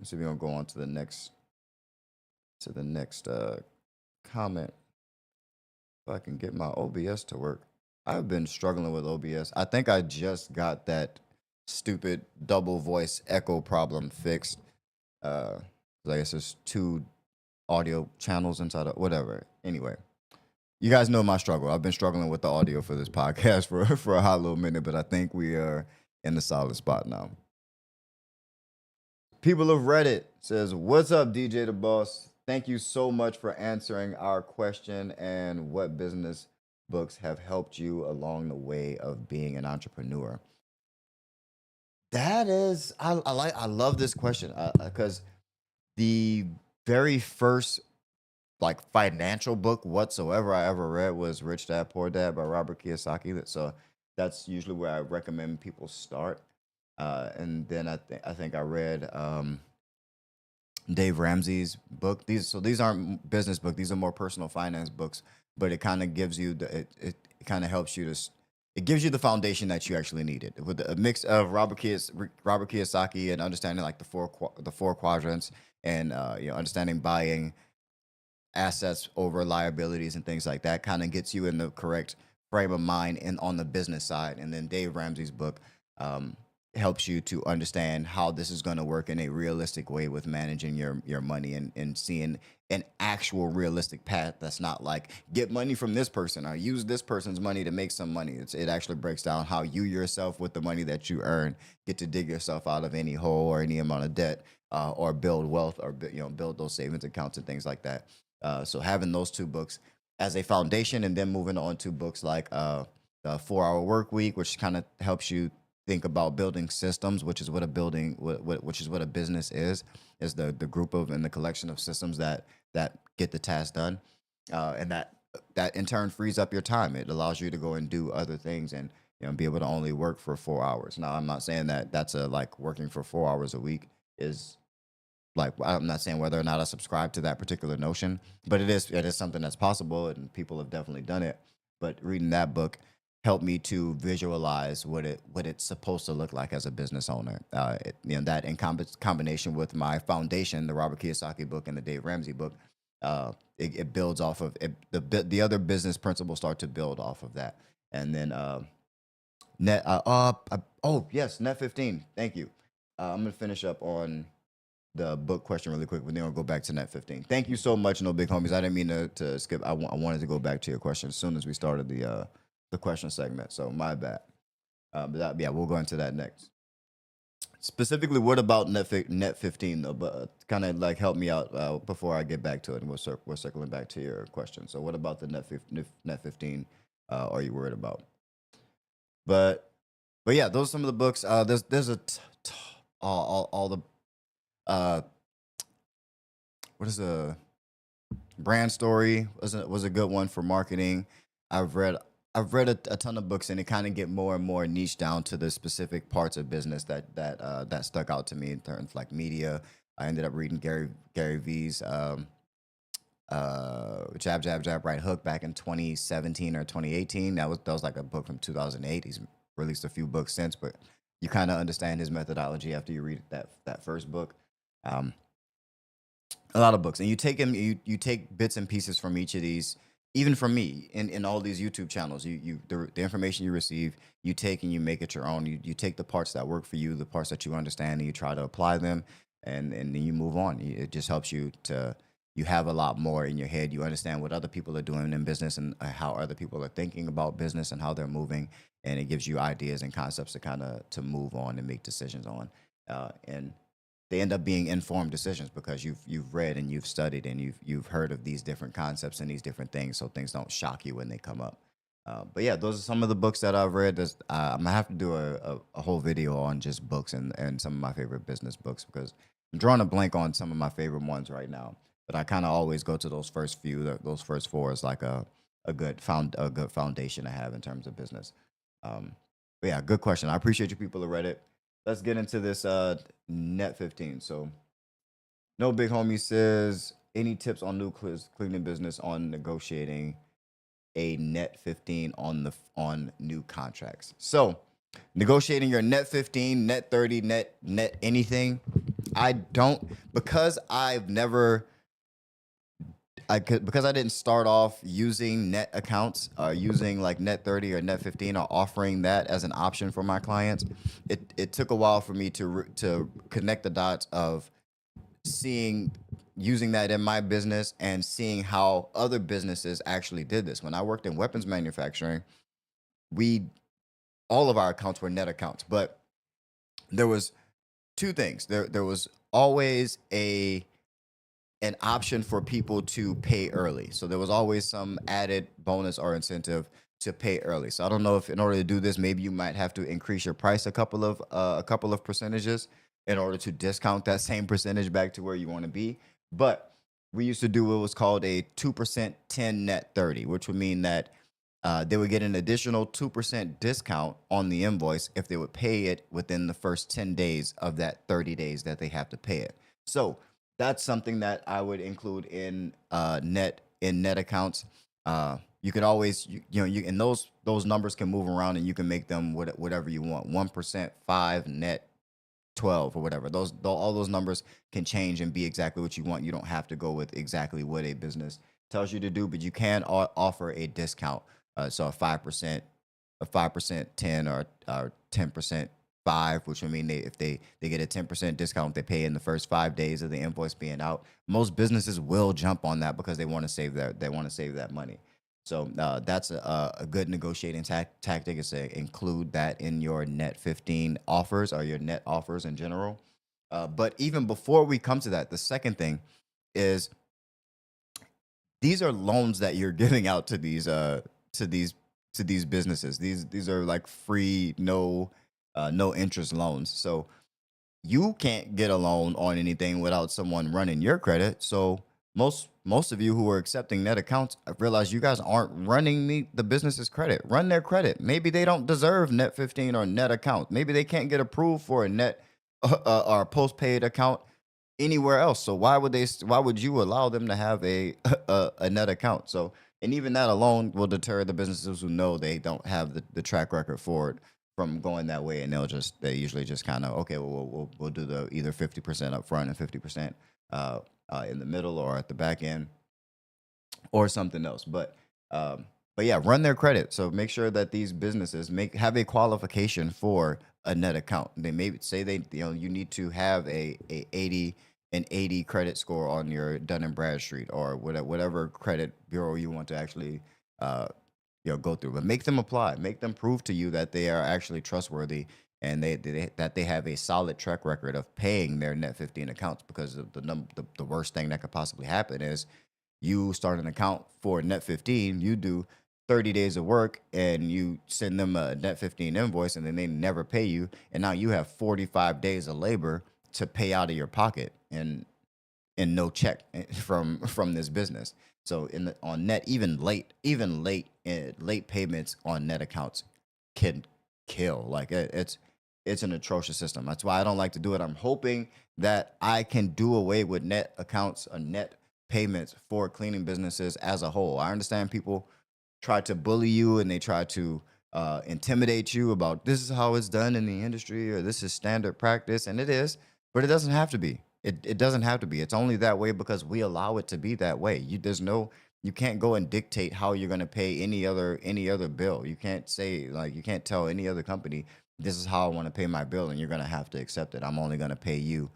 [SPEAKER 2] So we're gonna go on to the next comment. If I can get my OBS to work. I've been struggling with OBS. I think I just got that stupid double voice echo problem fixed. I guess there's two audio channels inside of whatever. Anyway, you guys know my struggle. I've been struggling with the audio for this podcast for a hot little minute, but I think we are in the solid spot now. People of Reddit says, "What's up, DJ the Boss? Thank you so much for answering our question, and what business books have helped you along the way of being an entrepreneur?" That is, I love this question because the very first like financial book whatsoever I ever read was Rich Dad Poor Dad by Robert Kiyosaki. So that's usually where I recommend people start. And then I think I read Dave Ramsey's book. These aren't business books; these are more personal finance books. But it kind of gives you it kind of helps you to. It gives you the foundation that you actually needed, with a mix of Robert Kiyosaki and understanding like the four quadrants, and understanding buying assets over liabilities and things like that. Kind of gets you in the correct frame of mind and on the business side. And then Dave Ramsey's book helps you to understand how this is going to work in a realistic way with managing your money, and seeing an actual realistic path that's not like get money from this person or use this person's money to make some money. It actually breaks down how you yourself, with the money that you earn, get to dig yourself out of any hole or any amount of debt, or build wealth, or build those savings accounts and things like that. So having those two books as a foundation, and then moving on to books like the 4-Hour Work Week, which kind of helps you think about building systems, which is what a business is the group of and the collection of systems that get the task done, and that in turn frees up your time. It allows you to go and do other things, and be able to only work for 4 hours. Now, I'm not saying that that's a like working for 4 hours a week is like, I'm not saying whether or not I subscribe to that particular notion, but it is something that's possible, and people have definitely done it. But reading that book helped me to visualize what it's supposed to look like as a business owner. That in combination with my foundation, the Robert Kiyosaki book and the Dave Ramsey book, it builds off of it. The other business principles start to build off of that, and then oh yes, net 15. Thank you. I'm gonna finish up on the book question really quick, but then we'll go back to net 15. Thank you so much, no big homies. I didn't mean to skip. I wanted to go back to your question as soon as we started the question segment. So my bad. Yeah, we'll go into that next. Specifically, what about net 15 though? But kind of like help me out before I get back to it, and we're circling back to your question. So what about the net 15? Are you worried about? But yeah, those are some of the books. There's all the uh what is a brand story was a good one for marketing. I've read a ton of books, and it kind of get more and more niche down to the specific parts of business that stuck out to me in terms of like media. I ended up reading Gary V's Jab Jab Jab Right Hook back in 2017 or 2018. That was like a book from 2008. He's released a few books since, but you kind of understand his methodology after you read that first book. Um, a lot of books, and you take bits and pieces from each of these, even from me in all these YouTube channels. The information you receive, you take and you make it your own. You take the parts that work for you, the parts that you understand, and you try to apply them, and then you move on. It just helps you have a lot more in your head. You understand what other people are doing in business, and how other people are thinking about business and how they're moving, and it gives you ideas and concepts to kind of to move on and make decisions on. And they end up being informed decisions because you've read and you've studied and you've heard of these different concepts and these different things, so things don't shock you when they come up. But yeah, those are some of the books that I've read. I'm gonna have to do a whole video on just books and some of my favorite business books, because I'm drawing a blank on some of my favorite ones right now. But I kind of always go to those first few, those first four as like a good foundation to have in terms of business. But yeah, good question. I appreciate you people who read it. Let's get into this net 15. So no big homie says, any tips on new cleaning business on negotiating a net 15 on new contracts? So negotiating your net 15, net 30, net anything. I don't, because because I didn't start off using net accounts, using like net 30 or net 15, or offering that as an option for my clients. It took a while for me to connect the dots of using that in my business and seeing how other businesses actually did this. When I worked in weapons manufacturing, all of our accounts were net accounts, but there was two things. There was always an option for people to pay early. So there was always some added bonus or incentive to pay early. So I don't know if in order to do this, maybe you might have to increase your price a couple of percentages in order to discount that same percentage back to where you want to be. But we used to do what was called a 2% 10 net 30, which would mean that they would get an additional 2% discount on the invoice if they would pay it within the first 10 days of that 30 days that they have to pay it. So that's something that I would include in net accounts. You could always, and those numbers can move around, and you can make them whatever you want. 1%, 5, net 12, or whatever. All those numbers can change and be exactly what you want. You don't have to go with exactly what a business tells you to do, but you can offer a discount. So a 5% 10, or 10% 5, which would mean if they get a 10% discount, they pay in the first 5 days of the invoice being out. Most businesses will jump on that because they want to save that money. So that's a good negotiating tactic, is to include that in your net 15 offers, or your net offers in general. But even before we come to that, the second thing is, these are loans that you're giving out to these businesses. These are like free, no interest loans. So you can't get a loan on anything without someone running your credit. So most of you who are accepting net accounts, I realize you guys aren't running the business's credit. Run their credit. Maybe they don't deserve net 15 or net account. Maybe they can't get approved for a net or a postpaid account anywhere else. So why would you allow them to have a net account? So, and even that alone will deter the businesses who know they don't have the track record for it from going that way, and they usually just kind of, okay, well, we'll do the either 50% up front and 50% in the middle or at the back end or something else. But yeah, run their credit. So make sure that these businesses have a qualification for a net account. They maybe say you need to have a 80 credit score on your Dun and Bradstreet or whatever credit bureau you want to actually go through. But make them apply. Make them prove to you that they are actually trustworthy and that they have a solid track record of paying their net 15 accounts, because the worst thing that could possibly happen is you start an account for net 15, you do 30 days of work and you send them a net 15 invoice and then they never pay you, and now you have 45 days of labor to pay out of your pocket and no check from this business. So on net, even late payments on net accounts can kill. Like it's an atrocious system. That's why I don't like to do it. I'm hoping that I can do away with net accounts or net payments for cleaning businesses as a whole. I understand people try to bully you and they try to intimidate you about this is how it's done in the industry or this is standard practice, and it is, but it doesn't have to be. It doesn't have to be. It's only that way because we allow it to be that way. You can't go and dictate how you're going to pay any other bill. You can't say, like, you can't tell any other company this is how I want to pay my bill and you're going to have to accept it. I'm only going to pay you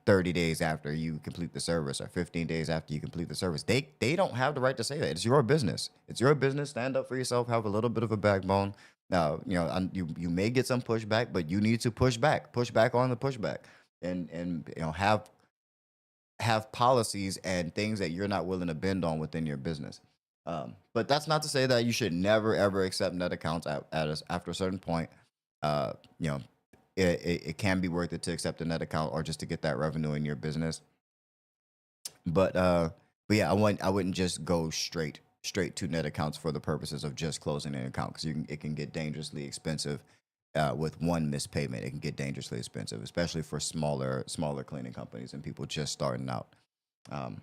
[SPEAKER 2] 30 days after you complete the service or 15 days after you complete the service. They don't have the right to say that. It's your business. It's your business. Stand up for yourself. Have a little bit of a backbone. Now, you may get some pushback, but you need to push back on the pushback, and have policies and things that you're not willing to bend on within your business. But that's not to say that you should never ever accept net accounts after a certain point. Uh, you know, it can be worth it to accept a net account or just to get that revenue in your business. But yeah, I wouldn't just go straight to net accounts for the purposes of just closing an account, because it can get dangerously expensive. With one missed payment, it can get dangerously expensive, especially for smaller cleaning companies and people just starting out. Um,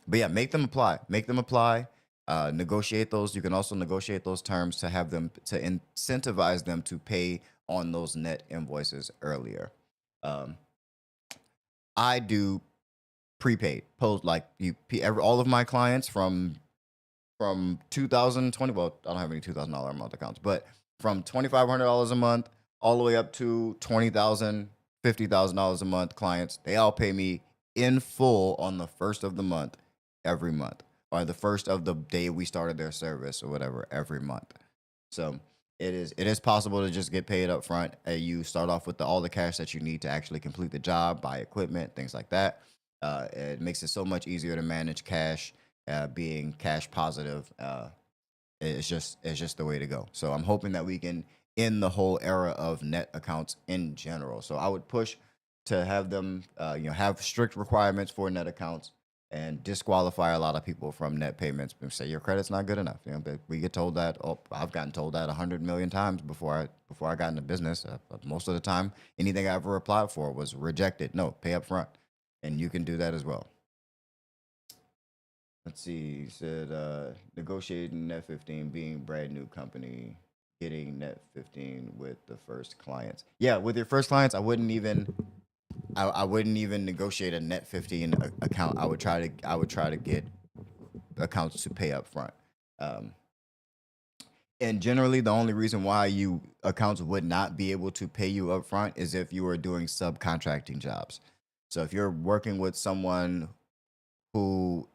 [SPEAKER 2] but yeah, make them apply. Make them apply. Negotiate those. You can also negotiate those terms to have them to incentivize them to pay on those net invoices earlier. Um, I do prepaid post, like all of my clients from 2020. Well, I don't have any $2,000 a month accounts, but from $2,500 a month all the way up to $20,000, $50,000 a month clients, they all pay me in full on the first of the month every month, or the first of the day we started their service or whatever every month. So it is possible to just get paid up front. You start off with all the cash that you need to actually complete the job, buy equipment, things like that. It makes it so much easier to manage cash. Being cash positive, it's just the way to go. So I'm hoping that we can end the whole era of net accounts in general. So I would push to have them, have strict requirements for net accounts and disqualify a lot of people from net payments and say your credit's not good enough. But we get told that. Oh, I've gotten told that 100 million times before I got into business. Most of the time, anything I ever applied for was rejected. No, pay up front, and you can do that as well. Let's see. He said negotiating net 15, being brand new company, getting net 15 with the first clients. Yeah, with your first clients, I wouldn't even negotiate a net 15 account. I would try to get accounts to pay up front. Um, and generally, the only reason why you accounts would not be able to pay you up front is if you were doing subcontracting jobs. So if you're working with someone who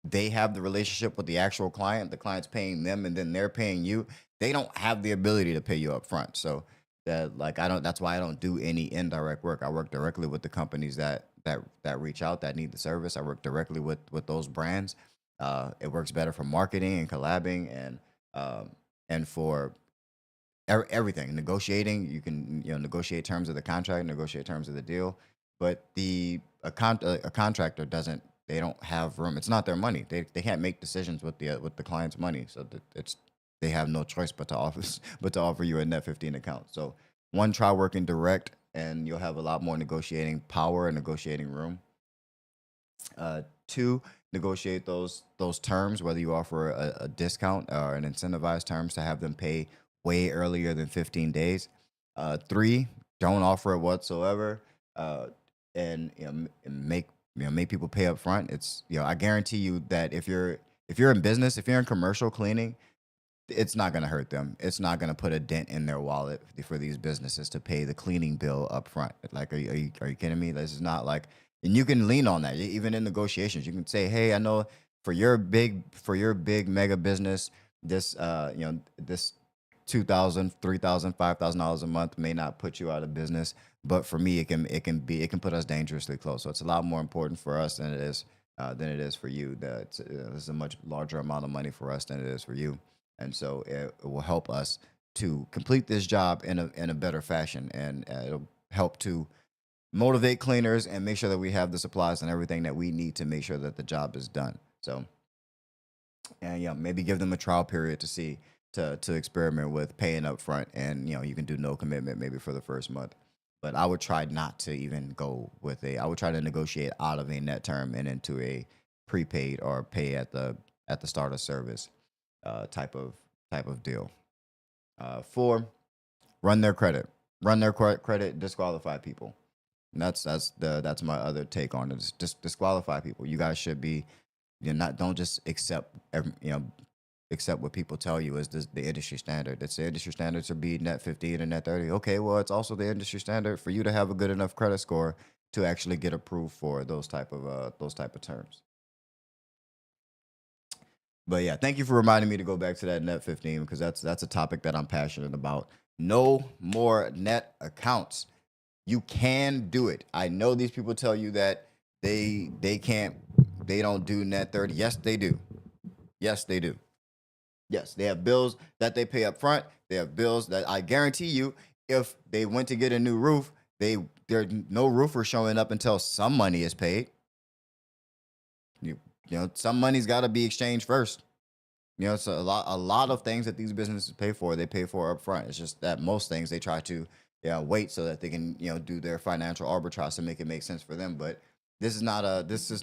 [SPEAKER 2] they have the relationship with the actual client, the client's paying them and then they're paying you, they don't have the ability to pay you up front. So that's why I don't do any indirect work. I work directly with the companies that reach out, that need the service. I work directly with those brands. It works better for marketing and collabing and for everything. Negotiating, you can negotiate terms of the contract, negotiate terms of the deal, but a contractor doesn't they don't have room. It's not their money. They can't make decisions with the client's money. So it's they have no choice but to offer but to offer you a net 15 account. So one, try working direct, and you'll have a lot more negotiating power and negotiating room. Two, negotiate those terms, whether you offer a discount or an incentivized terms to have them pay way earlier than 15 days. Three, don't offer it whatsoever, uh, and make make people pay up front. It's I guarantee you that if you're in business, if you're in commercial cleaning, it's not going to hurt them. It's not going to put a dent in their wallet for these businesses to pay the cleaning bill up front. Like, are you kidding me? This is not like, and you can lean on that even in negotiations. You can say, hey, I know for your big mega business, this this 2,000, 3,000, $5,000 a month may not put you out of business, but for me, it can put us dangerously close. So it's a lot more important for us than it is for you. That this is a much larger amount of money for us than it is for you, and so it will help us to complete this job in a better fashion, and it'll help to motivate cleaners and make sure that we have the supplies and everything that we need to make sure that the job is done. So, and maybe give them a trial period to see to experiment with paying up front, and you can do no commitment maybe for the first month. But I would try not to even go with I would try to negotiate out of a net term and into a prepaid or pay at the start of service type of deal. Four, run their credit. Run their credit, disqualify people. And that's my other take on it. Just disqualify people. You guys should be not don't just accept what people tell you is the industry standard. It's the industry standard to be net 15 or net 30. Okay, well, it's also the industry standard for you to have a good enough credit score to actually get approved for those type of terms. But yeah, thank you for reminding me to go back to that net 15, because that's a topic that I'm passionate about. No more net accounts. You can do it. I know these people tell you that they can't, they don't do net 30. Yes, they do. Yes, they do. Yes, they have bills that they pay up front. They have bills that I guarantee you, if they went to get a new roof, there's no roofer showing up until some money is paid. Some money's got to be exchanged first. It's a lot of things that these businesses pay for, they pay for up front. It's just that most things they try to wait so that they can do their financial arbitrage to make it make sense for them. But this is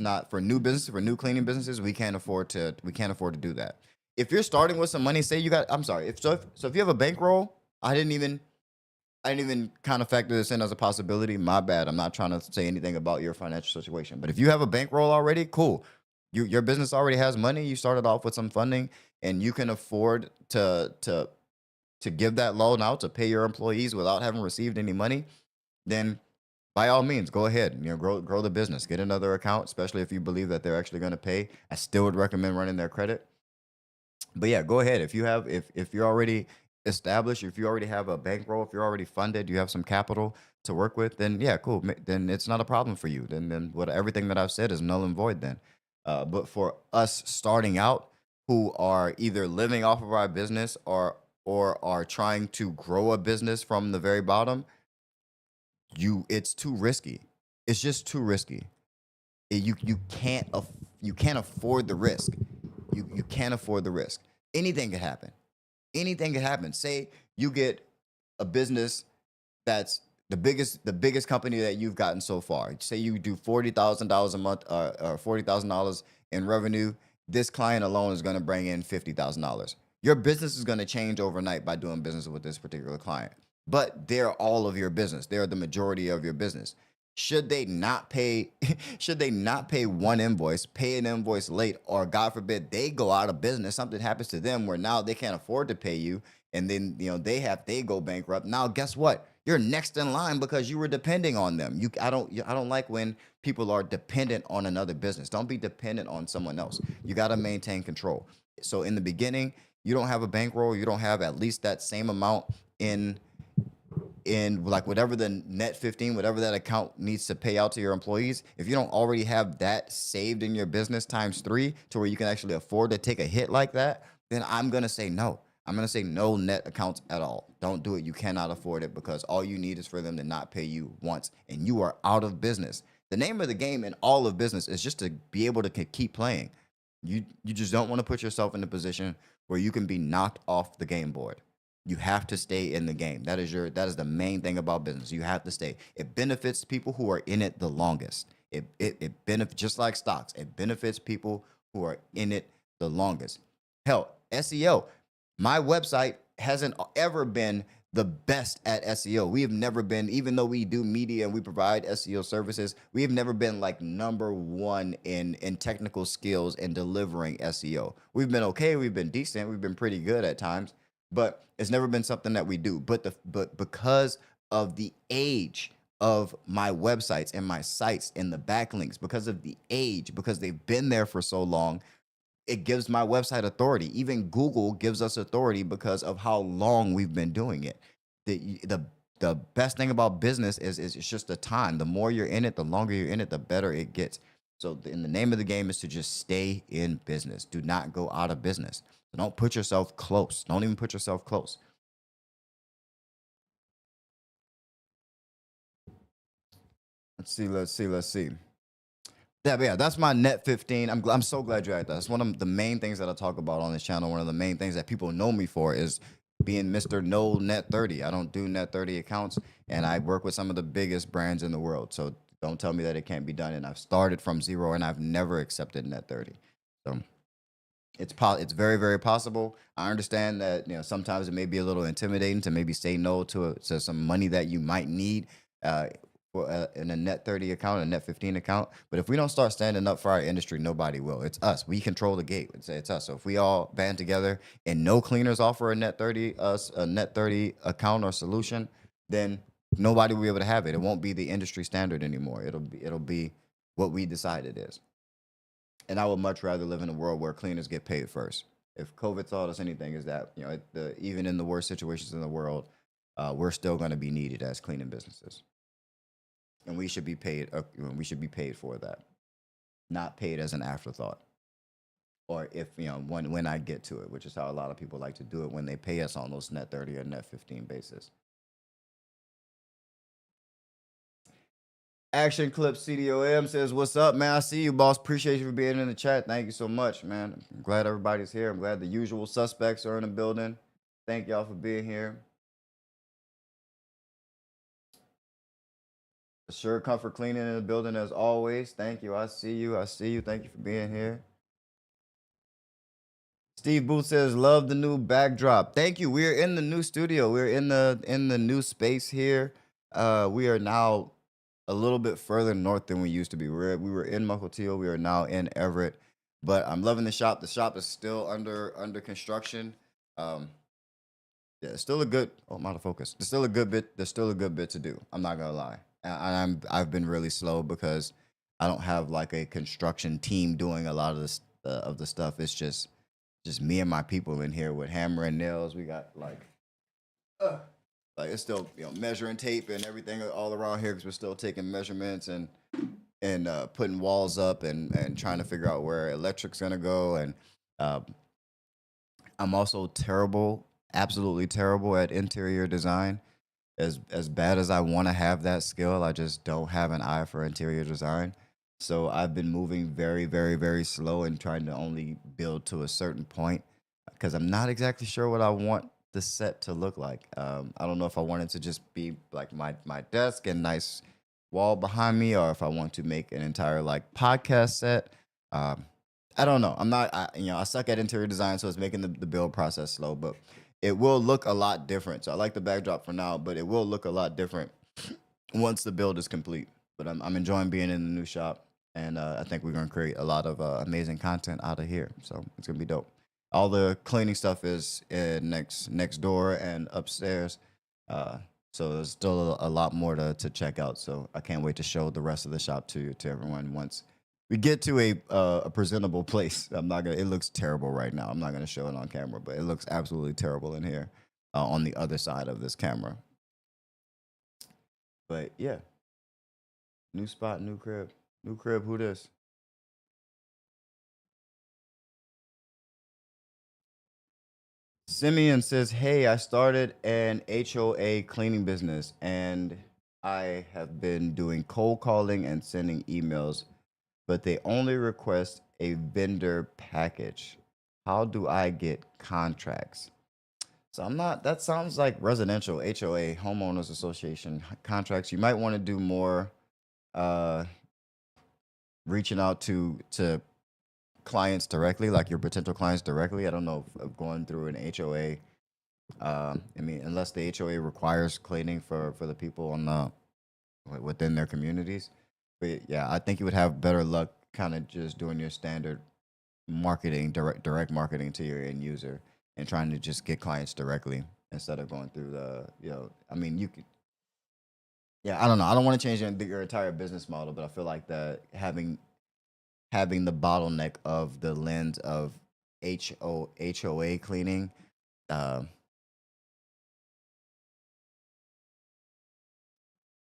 [SPEAKER 2] not for new businesses, for new cleaning businesses. We can't afford to do that. If you're starting with some money, say you got, I'm sorry, if you have a bankroll, I didn't even kind of factor this in as a possibility. My bad. I'm not trying to say anything about your financial situation. But if you have a bankroll already, cool. Your business already has money. You started off with some funding, and you can afford to give that loan out to pay your employees without having received any money. Then by all means, go ahead. Grow the business. Get another account, especially if you believe that they're actually going to pay. I still would recommend running their credit. But yeah, go ahead. If you're already established, if you already have a bankroll, if you're already funded, you have some capital to work with, then yeah, cool. Then it's not a problem for you. Then what everything that I've said is null and void then. But for us starting out, who are either living off of our business or are trying to grow a business from the very bottom, it's too risky. It's just too risky. You can't afford the risk. You can't afford the risk. Anything could happen. Anything could happen. Say you get a business that's the biggest company that you've gotten so far. Say you do $40,000 a month or $40,000 in revenue. This client alone is going to bring in $50,000. Your business is going to change overnight by doing business with this particular client. But they're all of your business. They're the majority of your business. Should they not pay one invoice, pay an invoice late, or God forbid they go out of business, something happens to them where now they can't afford to pay you, and then they go bankrupt. Now guess what? You're next in line because you were depending on them. I don't like when people are dependent on another business. Don't be dependent on someone else. You got to maintain control. So in the beginning, you don't have a bankroll, you don't have at least that same amount in like whatever the net 15, whatever that account needs to pay out to your employees. If you don't already have that saved in your business times 3 to where you can actually afford to take a hit like that, then I'm going to say no. I'm going to say no net accounts at all. Don't do it. You cannot afford it, because all you need is for them to not pay you once and you are out of business. The name of the game in all of business is just to be able to keep playing. You just don't want to put yourself in a position where you can be knocked off the game board. You have to stay in the game. That is the main thing about business. You have to stay. It benefits people who are in it the longest. It benefits, just like stocks. It benefits people who are in it the longest. Hell, SEO. My website hasn't ever been the best at SEO. We have never been, even though we do media and we provide SEO services, we have never been like number one in technical skills in delivering SEO. We've been okay, we've been decent, we've been pretty good at times, but it's never been something that we do. But because of the age of my websites and my sites and the backlinks, because of the age, because they've been there for so long, it gives my website authority. Even Google gives us authority because of how long we've been doing it. The best thing about business is it's just the time. The more you're in it, the longer you're in it, the better it gets. So in the name of the game is to just stay in business. Do not go out of business. Don't put yourself close. Don't even put yourself close. Let's see. Yeah, that's my net 15. I'm so glad you had that. That's one of the main things that I talk about on this channel. One of the main things that people know me for is being Mr. No Net 30. I don't do net 30 accounts, and I work with some of the biggest brands in the world. So don't tell me that it can't be done. And I've started from zero, and I've never accepted net 30. So it's very, very possible. I understand that sometimes it may be a little intimidating to maybe say no to some money that you might need. In a net 30 account, a net 15 account. But if we don't start standing up for our industry, nobody will. It's us. We control the gate. It's us. So if we all band together and no cleaners offer a net 30 account or solution, then nobody will be able to have it. It won't be the industry standard anymore. It'll be what we decide it is. And I would much rather live in a world where cleaners get paid first. If COVID taught us anything, is that even in the worst situations in the world, we're still going to be needed as cleaning businesses. And we should be paid. We should be paid for that, not paid as an afterthought, or if when I get to it, which is how a lot of people like to do it when they pay us on those net 30 or net 15 basis. Action Clip CDOM says, "What's up, man? I see you, boss. Appreciate you for being in the chat. Thank you so much, man. I'm glad everybody's here. I'm glad the usual suspects are in the building. Thank y'all for being here." Sure, Comfort Cleaning in the building as always. Thank you. I see you. Thank you for being here. Steve Booth says, "Love the new backdrop." Thank you. We're in the new studio. We're in the new space here. We are now a little bit further north than we used to be. We were in Mukilteo. We are now in Everett. But I'm loving the shop. The shop is still under construction. Yeah, it's still a good. Oh, I'm out of focus. There's still a good bit. There's still a good bit to do. I'm not gonna lie. I've been really slow because I don't have like a construction team doing a lot of this of the stuff. It's just me and my people in here with hammer and nails. We got like it's still measuring tape and everything all around here because we're still taking measurements and putting walls up and trying to figure out where electric's gonna go. And I'm also terrible, absolutely terrible at interior design. As bad as I want to have that skill, I just don't have an eye for interior design. So I've been moving very, very, very slow and trying to only build to a certain point because I'm not exactly sure what I want the set to look like. I don't know if I want it to just be like my desk and nice wall behind me, or if I want to make an entire like podcast set. I don't know. I suck at interior design, so it's making the build process slow, but it will look a lot different. So I like the backdrop for now, but it will look a lot different once the build is complete. But I'm enjoying being in the new shop, and I think we're gonna create a lot of amazing content out of here. So it's gonna be dope. All the cleaning stuff is next door and upstairs. So there's still a lot more to check out. So I can't wait to show the rest of the shop to everyone once we get to a presentable place. It looks terrible right now. I'm not gonna show it on camera, but it looks absolutely terrible in here on the other side of this camera. But yeah, new spot, new crib. Who this? Simeon says, "Hey, I started an HOA cleaning business and I have been doing cold calling and sending emails, but they only request a vendor package. How do I get contracts? So I'm not, that sounds like residential HOA, homeowners association contracts. You might want to do more uh, reaching out to clients directly, like your potential clients directly. I don't know if going through an HOA. I mean, unless the HOA requires cleaning for the people on the within their communities. But yeah, I think you would have better luck kind of just doing your standard marketing, direct marketing to your end user and trying to just get clients directly instead of going through the, I mean, you could, yeah, I don't know. I don't want to change your entire business model, but I feel like that having the bottleneck of the lens of HOA cleaning, uh,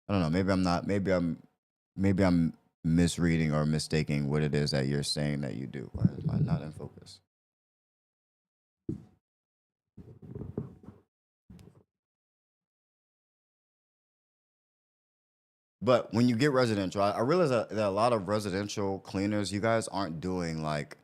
[SPEAKER 2] I don't know. Maybe I'm not. Maybe I'm misreading or mistaking what it is that you're saying that you do. Why is mine not in focus? But when you get residential, I realize that a lot of residential cleaners, you guys aren't doing like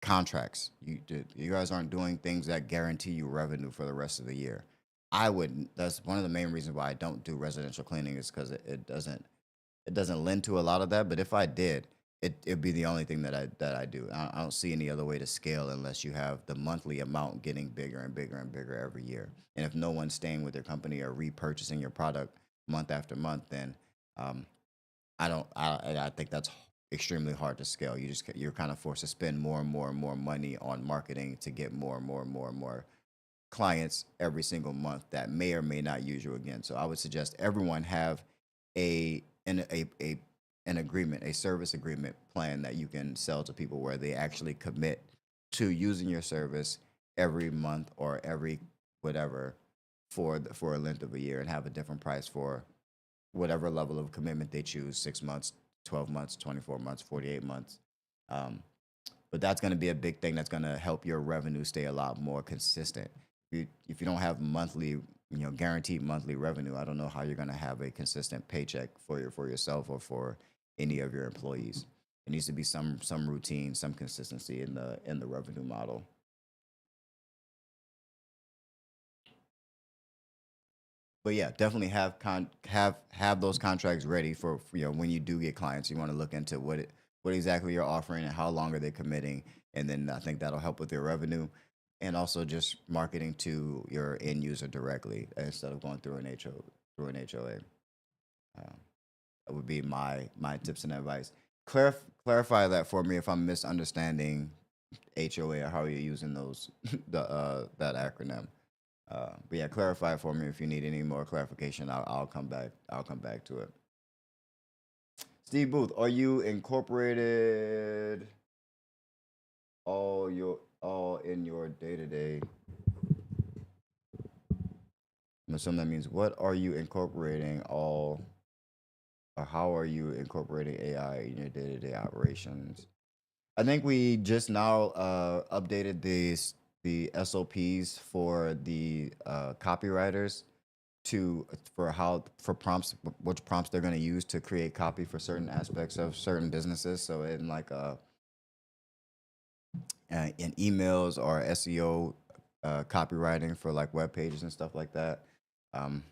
[SPEAKER 2] contracts. You guys aren't doing things that guarantee you revenue for the rest of the year. I wouldn't. That's one of the main reasons why I don't do residential cleaning is because it doesn't lend to a lot of that. But if I did, it'd be the only thing that I do. I don't see any other way to scale unless you have the monthly amount getting bigger and bigger and bigger every year. And if no one's staying with your company or repurchasing your product month after month, then um, I don't. I think that's extremely hard to scale. You're kind of forced to spend more and more and more money on marketing to get more and more and more and more clients every single month that may or may not use you again. So I would suggest everyone have a an agreement, a service agreement plan that you can sell to people where they actually commit to using your service every month or every whatever for a length of a year and have a different price for whatever level of commitment they choose 6 months, 12 months, 24 months, 48 months. Um, but that's going to be a big thing that's going to help your revenue stay a lot more consistent. If you don't have monthly, guaranteed monthly revenue, I don't know how you're going to have a consistent paycheck for yourself or for any of your employees. It needs to be some routine, some consistency in the revenue model. But yeah, definitely have those contracts ready for when you do get clients. You want to look into what exactly you're offering and how long are they committing, and then I think that'll help with your revenue, and also just marketing to your end user directly instead of going through an HOA. Um, that would be my tips and advice. Clarify that for me if I'm misunderstanding HOA or how you're using those that acronym. But yeah, clarify it for me if you need any more clarification. I'll come back. I'll come back to it. Steve Booth, are you incorporated all in your day to day? I'm assuming that means what are you incorporating all, or how are you incorporating AI in your day to day operations? I think we just now updated the SOPs for the copywriters to for prompts, which prompts they're going to use to create copy for certain aspects of certain businesses. So in like in emails or SEO copywriting for like web pages and stuff like that. Um,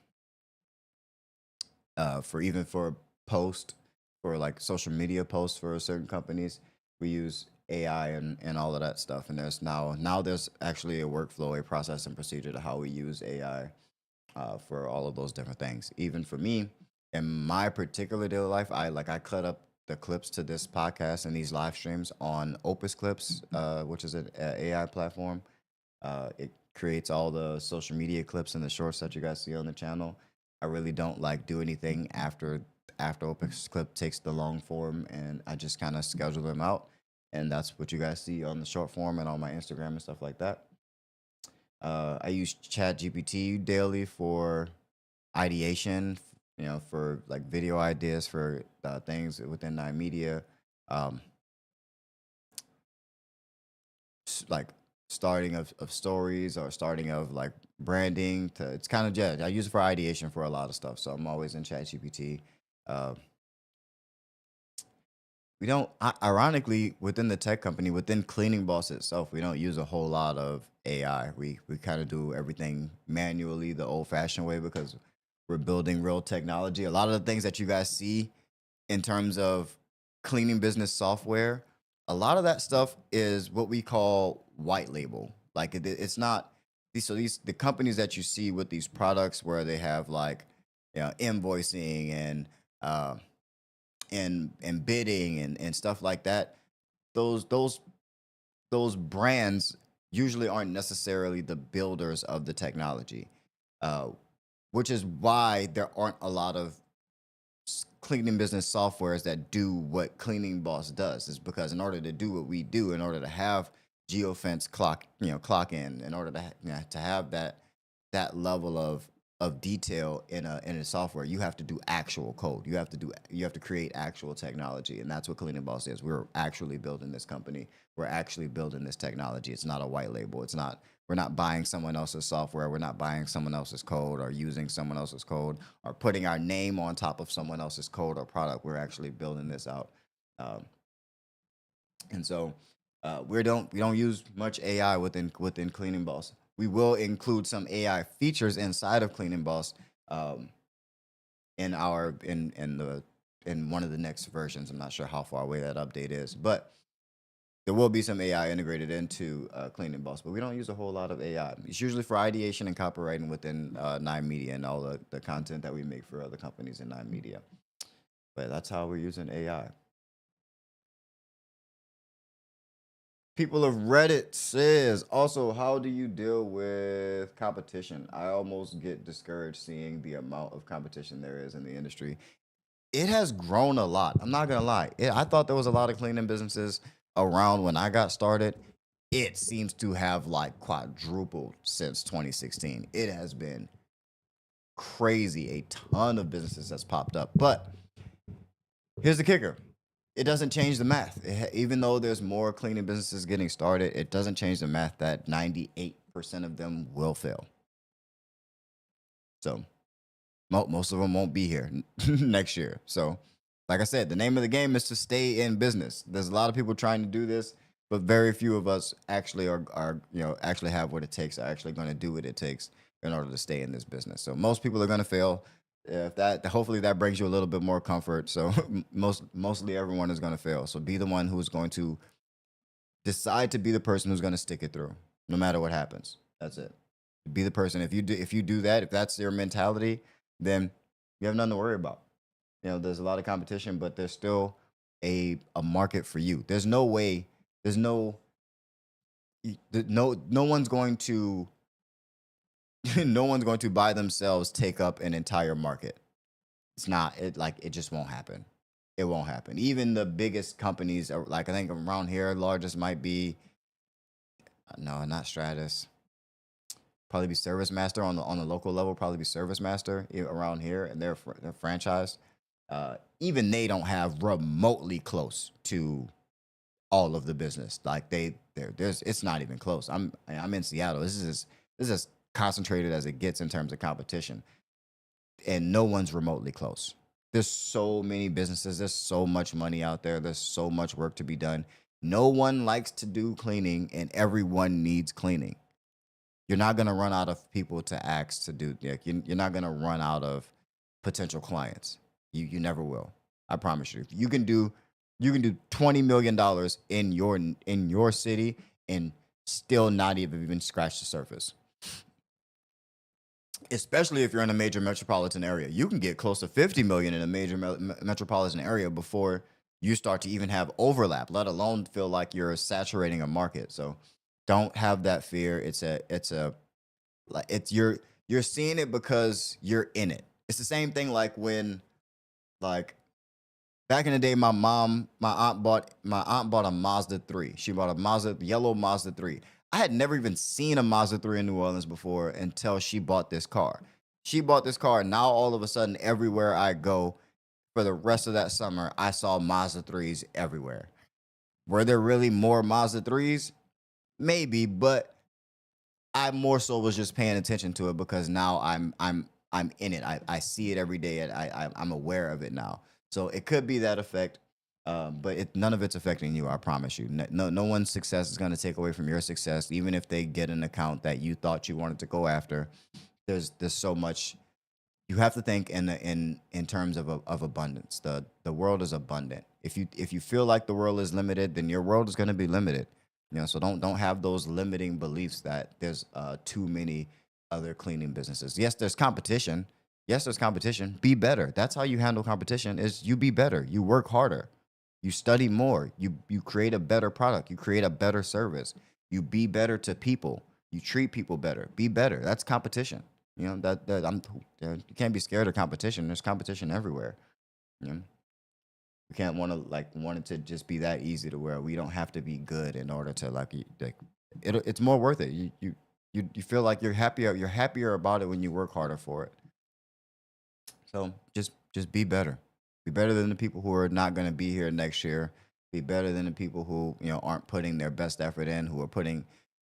[SPEAKER 2] for even for post for like social media posts for certain companies, we use AI and all of that stuff. And now there's actually a workflow, a process and procedure to how we use AI for all of those different things. Even for me, in my particular daily life, I cut up the clips to this podcast and these live streams on Opus Clips, which is an AI platform. It creates all the social media clips and the shorts that you guys see on the channel. I really don't like do anything after Opus Clip takes the long form, and I just kind of schedule them out, and that's what you guys see on the short form and on my Instagram and stuff like that. I use Chat GPT daily for ideation, for like video ideas for things within Nine Media, um, like starting of stories or starting of like branding to it's kind of yeah. I use it for ideation for a lot of stuff. So I'm always in ChatGPT. Uh, we don't ironically within the tech company within Cleaning Boss itself, we don't use a whole lot of AI. We kind of do everything manually the old fashioned way because we're building real technology. A lot of the things that you guys see in terms of cleaning business software, a lot of that stuff is what we call white label. Like it's not these. So these the companies that you see with these products where they have like, invoicing uh, and bidding and stuff like that. Those those those brands usually aren't necessarily the builders of the technology, uh, which is why there aren't a lot of cleaning business softwares that do what Cleaning Boss does. Is because in order to do what we do, in order to have geofence clock in order to to have that level of detail in a software, you have to do actual code. You have to create actual technology, and that's what Cleaning Boss is. We're actually building this company. We're actually building this technology. It's not a white label. It's not. We're not buying someone else's software. We're not buying someone else's code or using someone else's code or putting our name on top of someone else's code or product. We're actually building this out. Um, and so we don't use much AI within Cleaning Boss. We will include some AI features inside of Cleaning Boss um, in one of the next versions. I'm not sure how far away that update is, but there will be some AI integrated into Cleaning Boss. But we don't use a whole lot of AI. It's usually for ideation and copywriting within Nine Media and all the content that we make for other companies in Nine Media. But that's how we're using AI. People of Reddit says, also, how do you deal with competition? I almost get discouraged seeing the amount of competition there is in the industry. It has grown a lot. I'm not gonna lie. I thought there was a lot of cleaning businesses around when I got started. It seems to have like quadrupled since 2016. It has been crazy. A ton of businesses has popped up. But here's the kicker. It doesn't change the math. Even though there's more cleaning businesses getting started, it doesn't change the math that 98% of them will fail. So most of them won't be here next year. So, like I said, the name of the game is to stay in business. There's a lot of people trying to do this, but very few of us actually are actually have what it takes, are actually going to do what it takes in order to stay in this business. So most people are going to fail. If that hopefully that brings you a little bit more comfort. So mostly everyone is going to fail. So be the one who's going to decide to be the person who's going to stick it through, no matter what happens. That's it. Be the person. If you do that, if that's your mentality, then you have nothing to worry about. There's a lot of competition, but there's still a market for you. There's no way. There's no one's going to no one's going to by themselves take up an entire market. It's not it just won't happen. It won't happen. Even the biggest companies are like I think around here, largest might be no, not Stratus. Probably be Service Master on the local level. Probably be Service Master around here, and they're franchise. Even they don't have remotely close to all of the business. Like there's it's not even close. I'm in Seattle. This is as concentrated as it gets in terms of competition, and no one's remotely close. There's so many businesses. There's so much money out there. There's so much work to be done. No one likes to do cleaning, and everyone needs cleaning. You're not gonna run out of people to ask to do. You're not gonna run out of potential clients. You never will. I promise you. You can do $20 million in your city and still not even scratch the surface. Especially if you're in a major metropolitan area, you can get close to 50 million in a major metropolitan area before you start to even have overlap, let alone feel like you're saturating a market. So don't have that fear. It's a like it's you're seeing it because you're in it. It's the same thing like when like back in the day, my aunt bought a Mazda 3. She bought a yellow Mazda 3. I had never even seen a Mazda 3 in New Orleans before until she bought this car. She bought this car. Now all of a sudden, everywhere I go for the rest of that summer, I saw Mazda 3s everywhere. Were there really more Mazda 3s? Maybe, but I more so was just paying attention to it because now I'm in it. I see it every day, and I'm aware of it now. So it could be that effect, but none of it's affecting you. I promise you. No one's success is going to take away from your success, even if they get an account that you thought you wanted to go after. There's so much you have to think in terms of abundance. The world is abundant. If you feel like the world is limited, then your world is going to be limited. So don't have those limiting beliefs that there's too many other cleaning businesses. Yes, there's competition. Yes, there's competition. Be better. That's how you handle competition. Is you be better. You work harder. You study more. You create a better product. You create a better service. You be better to people. You treat people better. Be better. That's competition. You can't be scared of competition. There's competition everywhere. You know, you can't want it to just be that easy to where we don't have to be good in order to it's more worth it. You feel like you're happier about it when you work harder for it. So just be better. Be better than the people who are not going to be here next year. Be better than the people who aren't putting their best effort in, who are putting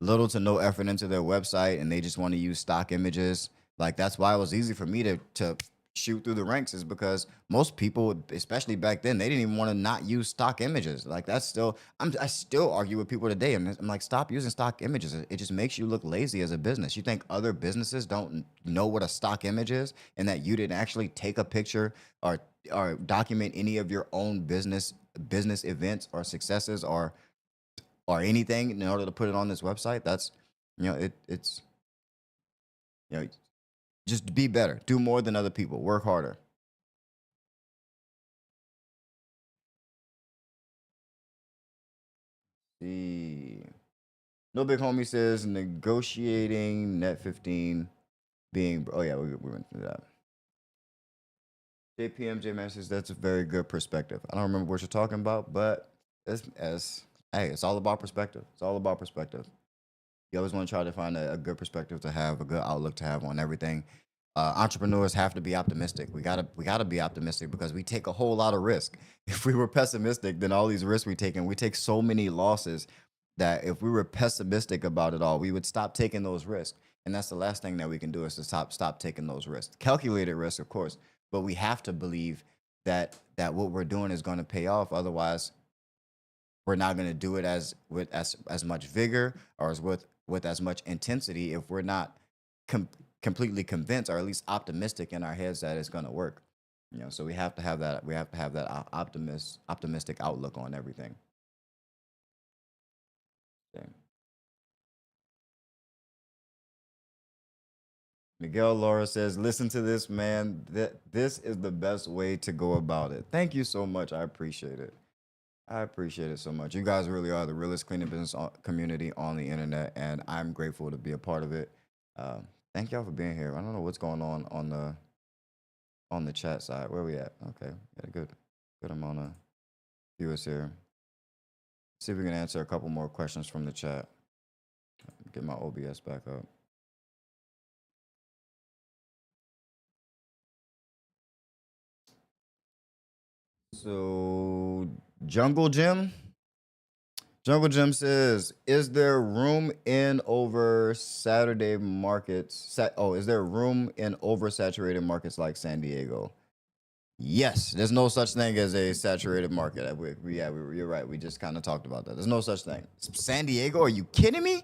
[SPEAKER 2] little to no effort into their website, and they just want to use stock images. Like that's why it was easy for me to shoot through the ranks, is because most people, especially back then, they didn't even want to not use stock images. Like that's still, I still argue with people today, and I'm like, stop using stock images. It just makes you look lazy as a business. You think other businesses don't know what a stock image is, and that you didn't actually take a picture or document any of your own business events or successes or anything in order to put it on this website. That's it's you know just be better, do more than other people, work harder. See, no big homie says negotiating net 15 being, oh yeah, we went through that. JPM J Man says that's a very good perspective. I don't remember what you're talking about, but as hey, it's all about perspective. It's all about perspective. You always want to try to find a good perspective to have, a good outlook to have on everything. Entrepreneurs have to be optimistic. We gotta be optimistic because we take a whole lot of risk. If we were pessimistic, then all these risks we take so many losses that if we were pessimistic about it all, we would stop taking those risks. And that's the last thing that we can do, is to stop taking those risks. Calculated risk, of course, but we have to believe that what we're doing is going to pay off. Otherwise, we're not going to do it as much vigor or with as much intensity if we're not com- completely convinced, or at least optimistic in our heads, that it's going to work. So we have to have that. We have to have that optimistic outlook on everything. Okay. Miguel Laura says, "Listen to this, man. This is the best way to go about it." Thank you so much. I appreciate it. I appreciate it so much. You guys really are the realest cleaning business community on the internet, and I'm grateful to be a part of it. Thank y'all for being here. I don't know what's going on the chat side. Where we at? Okay, got a good amount of viewers here. See if we can answer a couple more questions from the chat. Get my OBS back up. So, Jungle Gym. Jungle Gym says, "Is there room in over Saturday markets? Is there room in oversaturated markets like San Diego?" Yes, there's no such thing as a saturated market. You're right. We just kind of talked about that. There's no such thing. San Diego? Are you kidding me?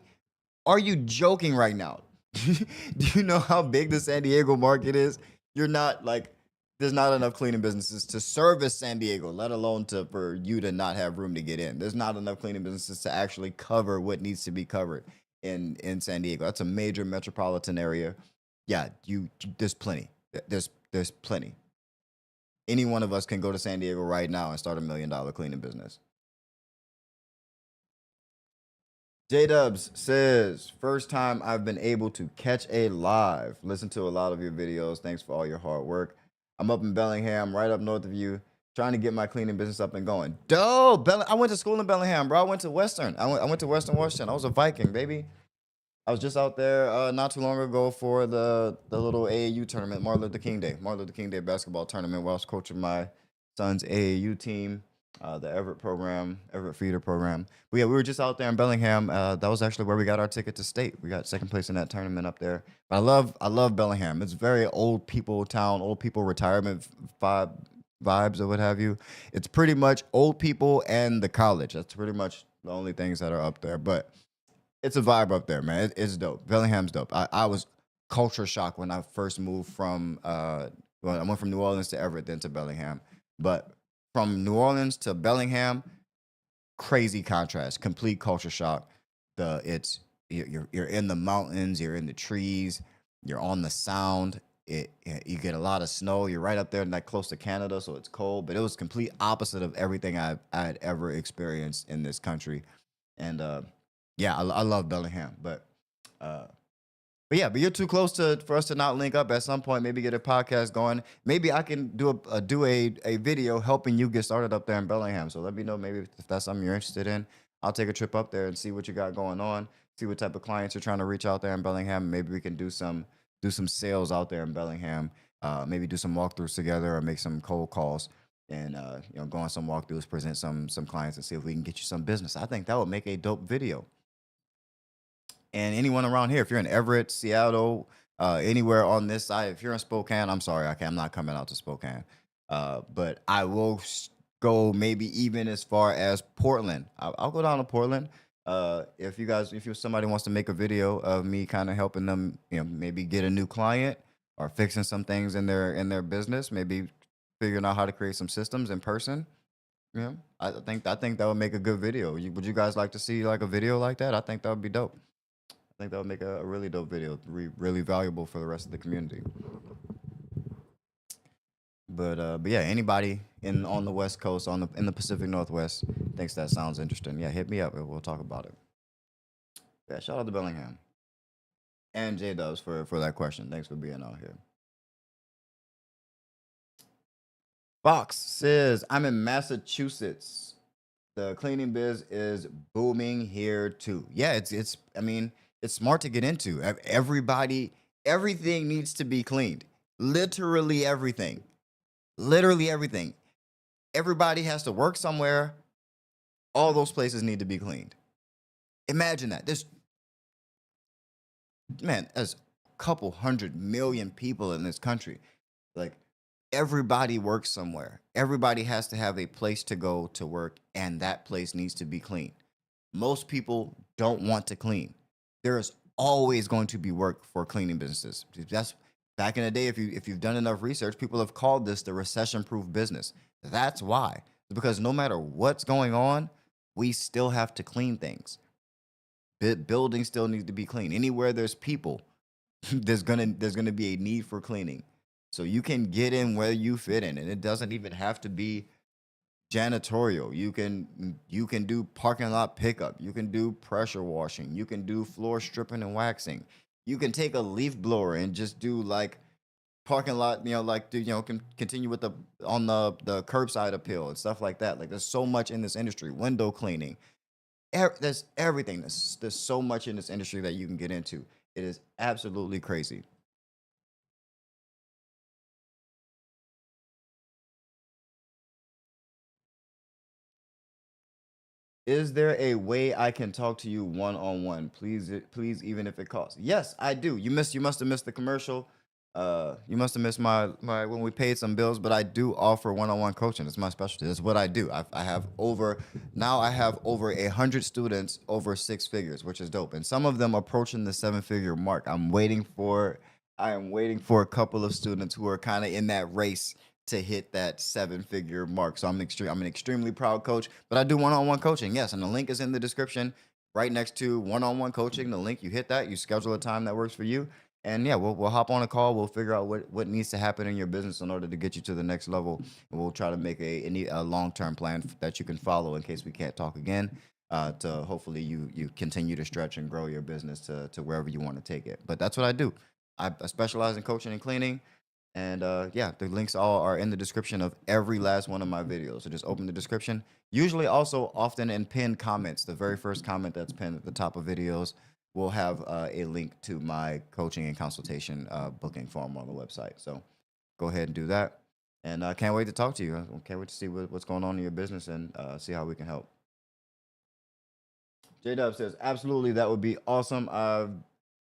[SPEAKER 2] Are you joking right now? Do you know how big the San Diego market is? You're not like, there's not enough cleaning businesses to service San Diego, let alone for you to not have room to get in. There's not enough cleaning businesses to actually cover what needs to be covered in San Diego. That's a major metropolitan area. Yeah, there's plenty. There's plenty. Any one of us can go to San Diego right now and start $1 million cleaning business. J Dubs says, "First time I've been able to catch a live. Listen to a lot of your videos. Thanks for all your hard work. I'm up in Bellingham, right up north of you, trying to get my cleaning business up and going." Dope. I went to school in Bellingham, bro. I went to Western. I went to Western Washington. I was a Viking, baby. I was just out there not too long ago for the little AAU tournament, Martin Luther King Day basketball tournament, where I was coaching my son's AAU team. the Everett Feeder program. But yeah, we were just out there in Bellingham. That was actually where we got our ticket to state. We got second place in that tournament up there. But I love Bellingham. It's very old people town, old people retirement vibe, vibes or what have you. It's pretty much old people and the college. That's pretty much the only things that are up there. But it's a vibe up there, man. It's dope. Bellingham's dope. I was culture shocked when I first moved from well, I went from New Orleans to Everett, then to Bellingham. But from New Orleans to Bellingham, crazy contrast, complete culture shock. It's you're in the mountains, you're in the trees, you're on the sound. You get a lot of snow. You're right up there, like close to Canada, so it's cold. But it was complete opposite of everything I had ever experienced in this country. And yeah, I love Bellingham, uh, but yeah, but you're too close to for us to not link up at some point. Maybe get a podcast going. Maybe I can do a video helping you get started up there in Bellingham. So let me know maybe if that's something you're interested in. I'll take a trip up there and see what you got going on. See what type of clients you're trying to reach out there in Bellingham. Maybe we can do some sales out there in Bellingham. Maybe do some walkthroughs together or make some cold calls and go on some walkthroughs, present some clients and see if we can get you some business. I think that would make a dope video. And anyone around here, if you're in Everett, Seattle, anywhere on this side, if you're in Spokane, I'm sorry, I'm not coming out to Spokane. But I will go maybe even as far as Portland. I'll go down to Portland. If somebody wants to make a video of me kind of helping them, maybe get a new client or fixing some things in their business, maybe figuring out how to create some systems in person. Yeah, I think that would make a good video. Would you guys like to see like a video like that? I think that would be dope. I think that would make a really dope video, really valuable for the rest of the community. But yeah, anybody in on the West Coast, in the Pacific Northwest, thinks that sounds interesting. Yeah, hit me up and we'll talk about it. Yeah, shout out to Bellingham and J Dubs for that question. Thanks for being out here. Fox says, I'm in Massachusetts. The cleaning biz is booming here too. Yeah, it's I mean, it's smart to get into. Everything needs to be cleaned. Literally everything. Literally everything. Everybody has to work somewhere. All those places need to be cleaned. Imagine that. There's a couple 100 million people in this country. Like, everybody works somewhere. Everybody has to have a place to go to work, and that place needs to be clean. Most people don't want to clean. There is always going to be work for cleaning businesses. That's back in the day. If you've done enough research, people have called this the recession-proof business. That's why. Because no matter what's going on, we still have to clean things. Buildings still need to be clean. Anywhere there's people, there's gonna be a need for cleaning. So you can get in where you fit in, and it doesn't even have to be janitorial. You can do parking lot pickup. You can do pressure washing. You can do floor stripping and waxing. You can take a leaf blower and just do like parking lot, like can continue with the curbside appeal and stuff like that. Like there's so much in this industry. Window cleaning. There's everything. There's so much in this industry that you can get into. It is absolutely crazy. Is there a way I can talk to you one on one? Please, even if it costs. Yes, I do. You must have missed the commercial. You must have missed my when we paid some bills, but I do offer one on one coaching. It's my specialty. It's what I do. I have over 100 students over 6 figures, which is dope, and some of them approaching the 7 figure mark. I am waiting for a couple of students who are kind of in that race to hit that 7 figure mark. So I'm an extremely proud coach, but I do one-on-one coaching. Yes, and the link is in the description right next to one-on-one coaching. The link, you hit that, you schedule a time that works for you. And yeah, we'll hop on a call. We'll figure out what needs to happen in your business in order to get you to the next level. And we'll try to make a long-term plan that you can follow in case we can't talk again. To hopefully you continue to stretch and grow your business to wherever you want to take it. But that's what I do. I specialize in coaching and cleaning. And yeah, the links all are in the description of every last one of my videos. So just open the description. Usually also often in pinned comments, the very first comment that's pinned at the top of videos will have a link to my coaching and consultation booking form on the website. So go ahead and do that. And I can't wait to talk to you. I can't wait to see what's going on in your business and see how we can help. J Dub says, absolutely, that would be awesome. I've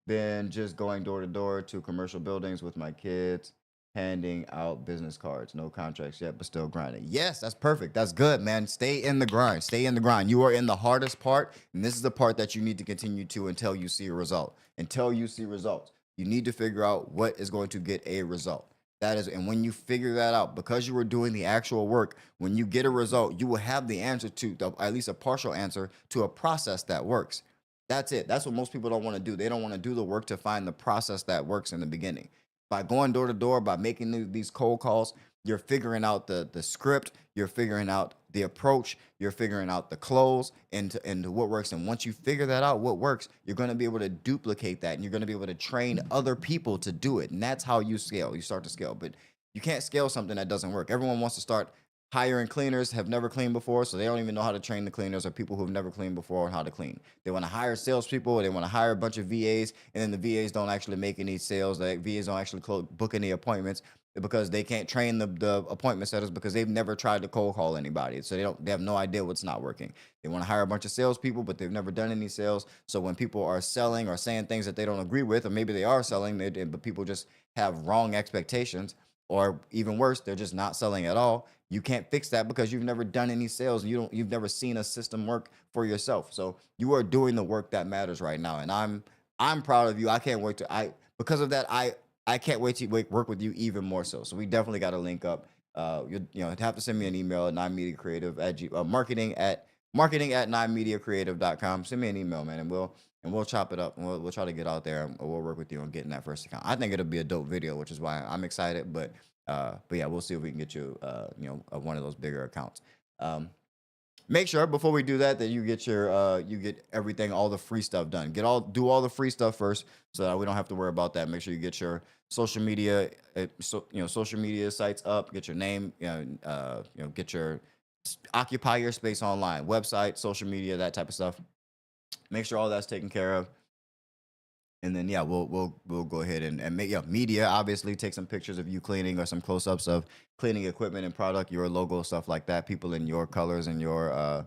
[SPEAKER 2] been just going door to door to commercial buildings with my kids, handing out business cards. No contracts yet, but still grinding. Yes, that's perfect. That's good, man. Stay in the grind. Stay in the grind. You are in the hardest part, and this is the part that you need to continue to until you see a result. Until you see results, you need to figure out what is going to get a result. That is, and when you figure that out, because you were doing the actual work, when you get a result, you will have the answer to, at least a partial answer to a process that works. That's it. That's what most people don't want to do. They don't want to do the work to find the process that works in the beginning. By going door to door, by making these cold calls, you're figuring out the script, you're figuring out the approach, you're figuring out the close into what works. And once you figure that out, what works, you're going to be able to duplicate that and you're going to be able to train other people to do it. And that's how you scale. You start to scale. But you can't scale something that doesn't work. Everyone wants to start hiring cleaners, have never cleaned before, so they don't even know how to train the cleaners, or people who've never cleaned before on how to clean. They want to hire salespeople, they want to hire a bunch of VAs, and then the VAs don't actually make any sales. The VAs don't actually book any appointments because they can't train the appointment setters because they've never tried to cold call anybody. So they have no idea what's not working. They want to hire a bunch of salespeople, but they've never done any sales. So when people are selling or saying things that they don't agree with, or maybe they are selling, but people just have wrong expectations, or even worse, they're just not selling at all. You can't fix that because you've never done any sales. You've never seen a system work for yourself. So you are doing the work that matters right now. And I'm proud of you. I can't wait to because of that, I can't wait to work with you even more so. So we definitely got to link up. You have to send me an email at 9mediacreative at marketing at 9mediacreative.com. Send me an email, man, and we'll chop it up, and we'll try to get out there, and we'll work with you on getting that first account. I think it'll be a dope video, which is why I'm excited. But yeah, we'll see if we can get you one of those bigger accounts. Make sure before we do that you get you get everything, all the free stuff done. Do all the free stuff first, so that we don't have to worry about that. Make sure you get your social media, social media sites up. Get your name, get your occupy your space online, website, social media, that type of stuff. Make sure all that's taken care of. And then we'll go ahead and make media, obviously take some pictures of you cleaning or some close-ups of cleaning equipment and product, your logo, stuff like that, people in your colors and your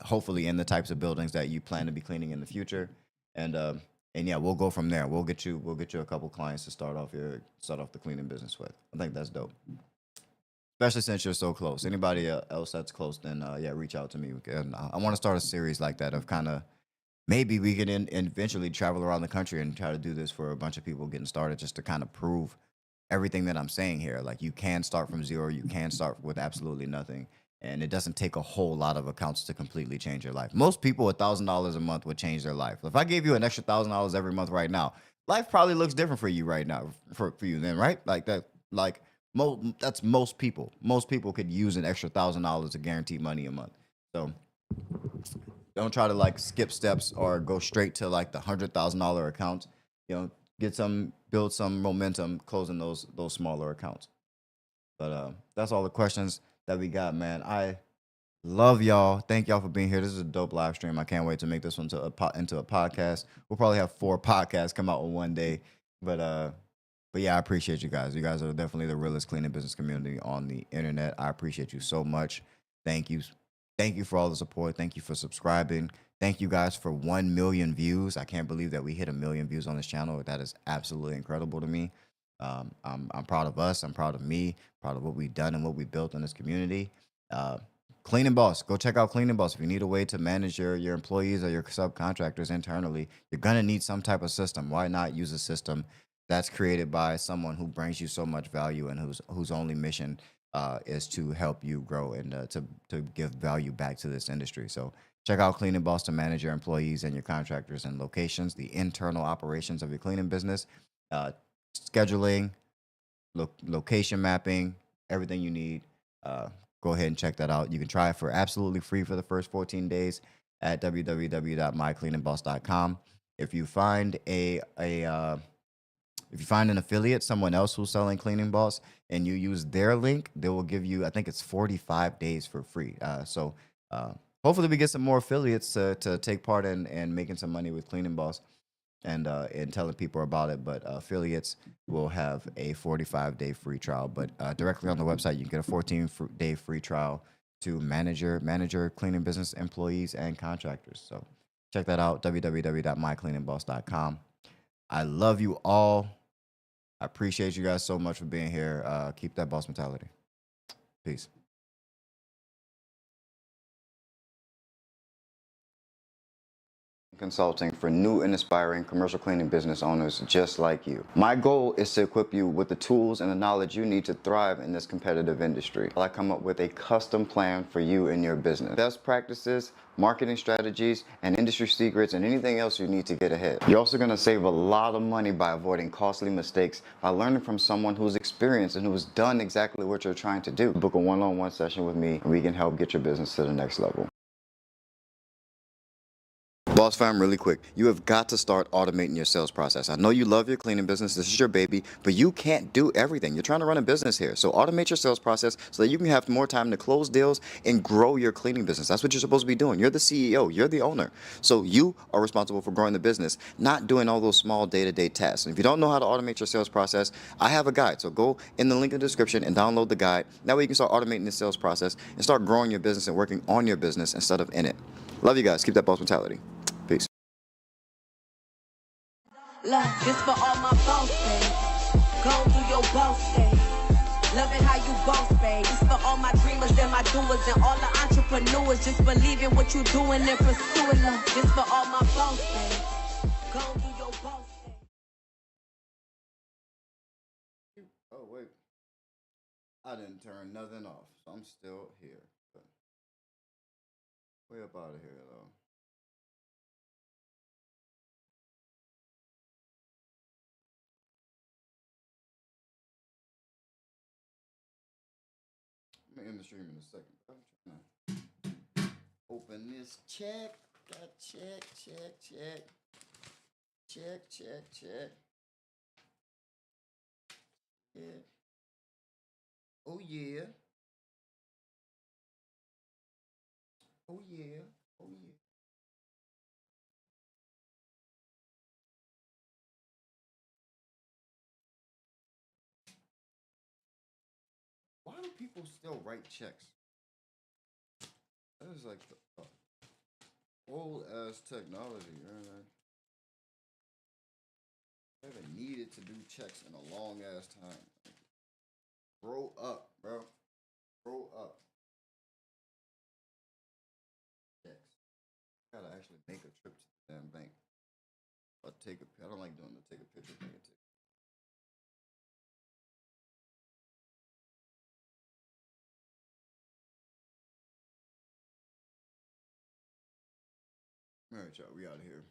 [SPEAKER 2] hopefully in the types of buildings that you plan to be cleaning in the future. And yeah, we'll go from there. We'll get you a couple clients to start off the cleaning business with. I think that's dope. Especially since you're so close. Anybody else that's close, then reach out to me. And I want to start a series like that of kind of, maybe we can eventually travel around the country and try to do this for a bunch of people getting started, just to kind of prove everything that I'm saying here. Like, you can start from zero, you can start with absolutely nothing, and it doesn't take a whole lot of accounts to completely change your life. Most people, $1,000 a month would change their life. If I gave you an extra $1,000 every month right now, life probably looks different for you right now, for you then, right? Like that, that's most people. Most people could use an extra $1,000 of guaranteed money a month. So don't try to skip steps or go straight to the $100,000 accounts. Build some momentum closing those smaller accounts. But that's all the questions that we got, man. I love y'all. Thank y'all for being here. This is a dope live stream. I can't wait to make this one into a podcast. We'll probably have 4 podcasts come out in one day. But yeah, I appreciate you guys. You guys are definitely the realest cleaning business community on the internet. I appreciate you so much. Thank you. Thank you for all the support. Thank you for subscribing. Thank you guys for 1 million views. I can't believe that we hit 1 million views on this channel. That is absolutely incredible to me. I'm proud of us. I'm proud of me. Proud of what we've done and what we built in this community. Cleaning Boss. Go check out Cleaning Boss. If you need a way to manage your employees or your subcontractors internally, you're going to need some type of system. Why not use a system that's created by someone who brings you so much value and whose only mission is to help you grow and to give value back to this industry. So check out Cleaning Boss to manage your employees and your contractors and locations, the internal operations of your cleaning business, scheduling, location mapping, everything you need. Go ahead and check that out. You can try it for absolutely free for the first 14 days at www.mycleaningboss.com. If you find if you find an affiliate, someone else who's selling Cleaning Boss, and you use their link, they will give you, I think it's 45 days for free. So hopefully we get some more affiliates to take part in making some money with Cleaning Boss. and telling people about it. But affiliates will have a 45-day free trial. But directly on the website, you can get a 14-day free trial to manager cleaning business employees and contractors. So check that out, www.mycleaningboss.com. I love you all. I appreciate you guys so much for being here. Keep that boss mentality. Peace. Consulting for new and aspiring commercial cleaning business owners just like you. My goal is to equip you with the tools and the knowledge you need to thrive in this competitive industry. I come up with a custom plan for you and your business. Best practices, marketing strategies, and industry secrets, and anything else you need to get ahead. You're also going to save a lot of money by avoiding costly mistakes by learning from someone who's experienced and who's done exactly what you're trying to do. Book a one-on-one session with me, and we can help get your business to the next level. Boss fam, really quick, you have got to start automating your sales process. I know you love your cleaning business, this is your baby, but you can't do everything. You're trying to run a business here. So automate your sales process so that you can have more time to close deals and grow your cleaning business. That's what you're supposed to be doing. You're the CEO, you're the owner. So you are responsible for growing the business, not doing all those small day-to-day tasks. And if you don't know how to automate your sales process, I have a guide. So go in the link in the description and download the guide. That way you can start automating the sales process and start growing your business and working on your business instead of in it. Love you guys. Keep that boss mentality. Peace.
[SPEAKER 1] Look, this for all my boss babe. Go do your boss thing. Loving how you boss babe. This for all my dreamers and my doers and all the entrepreneurs. Just believe in what you're doing and pursuing them. This for all my boss babe. Go do your boss thing.
[SPEAKER 2] Oh, wait. I didn't turn nothing off, so I'm still here. But way up out of here, though. I'm gonna end the stream in a second. I'm trying to open this check. Got check. Yeah. Oh yeah. Oh yeah. Oh yeah. Why do people still write checks? That is like the old ass technology, man. I haven't needed to do checks in a long ass time. Grow up, bro. Grow up. Checks. I gotta actually make a trip to the damn bank. I don't like doing the take a picture thing. All right, y'all. We out of here.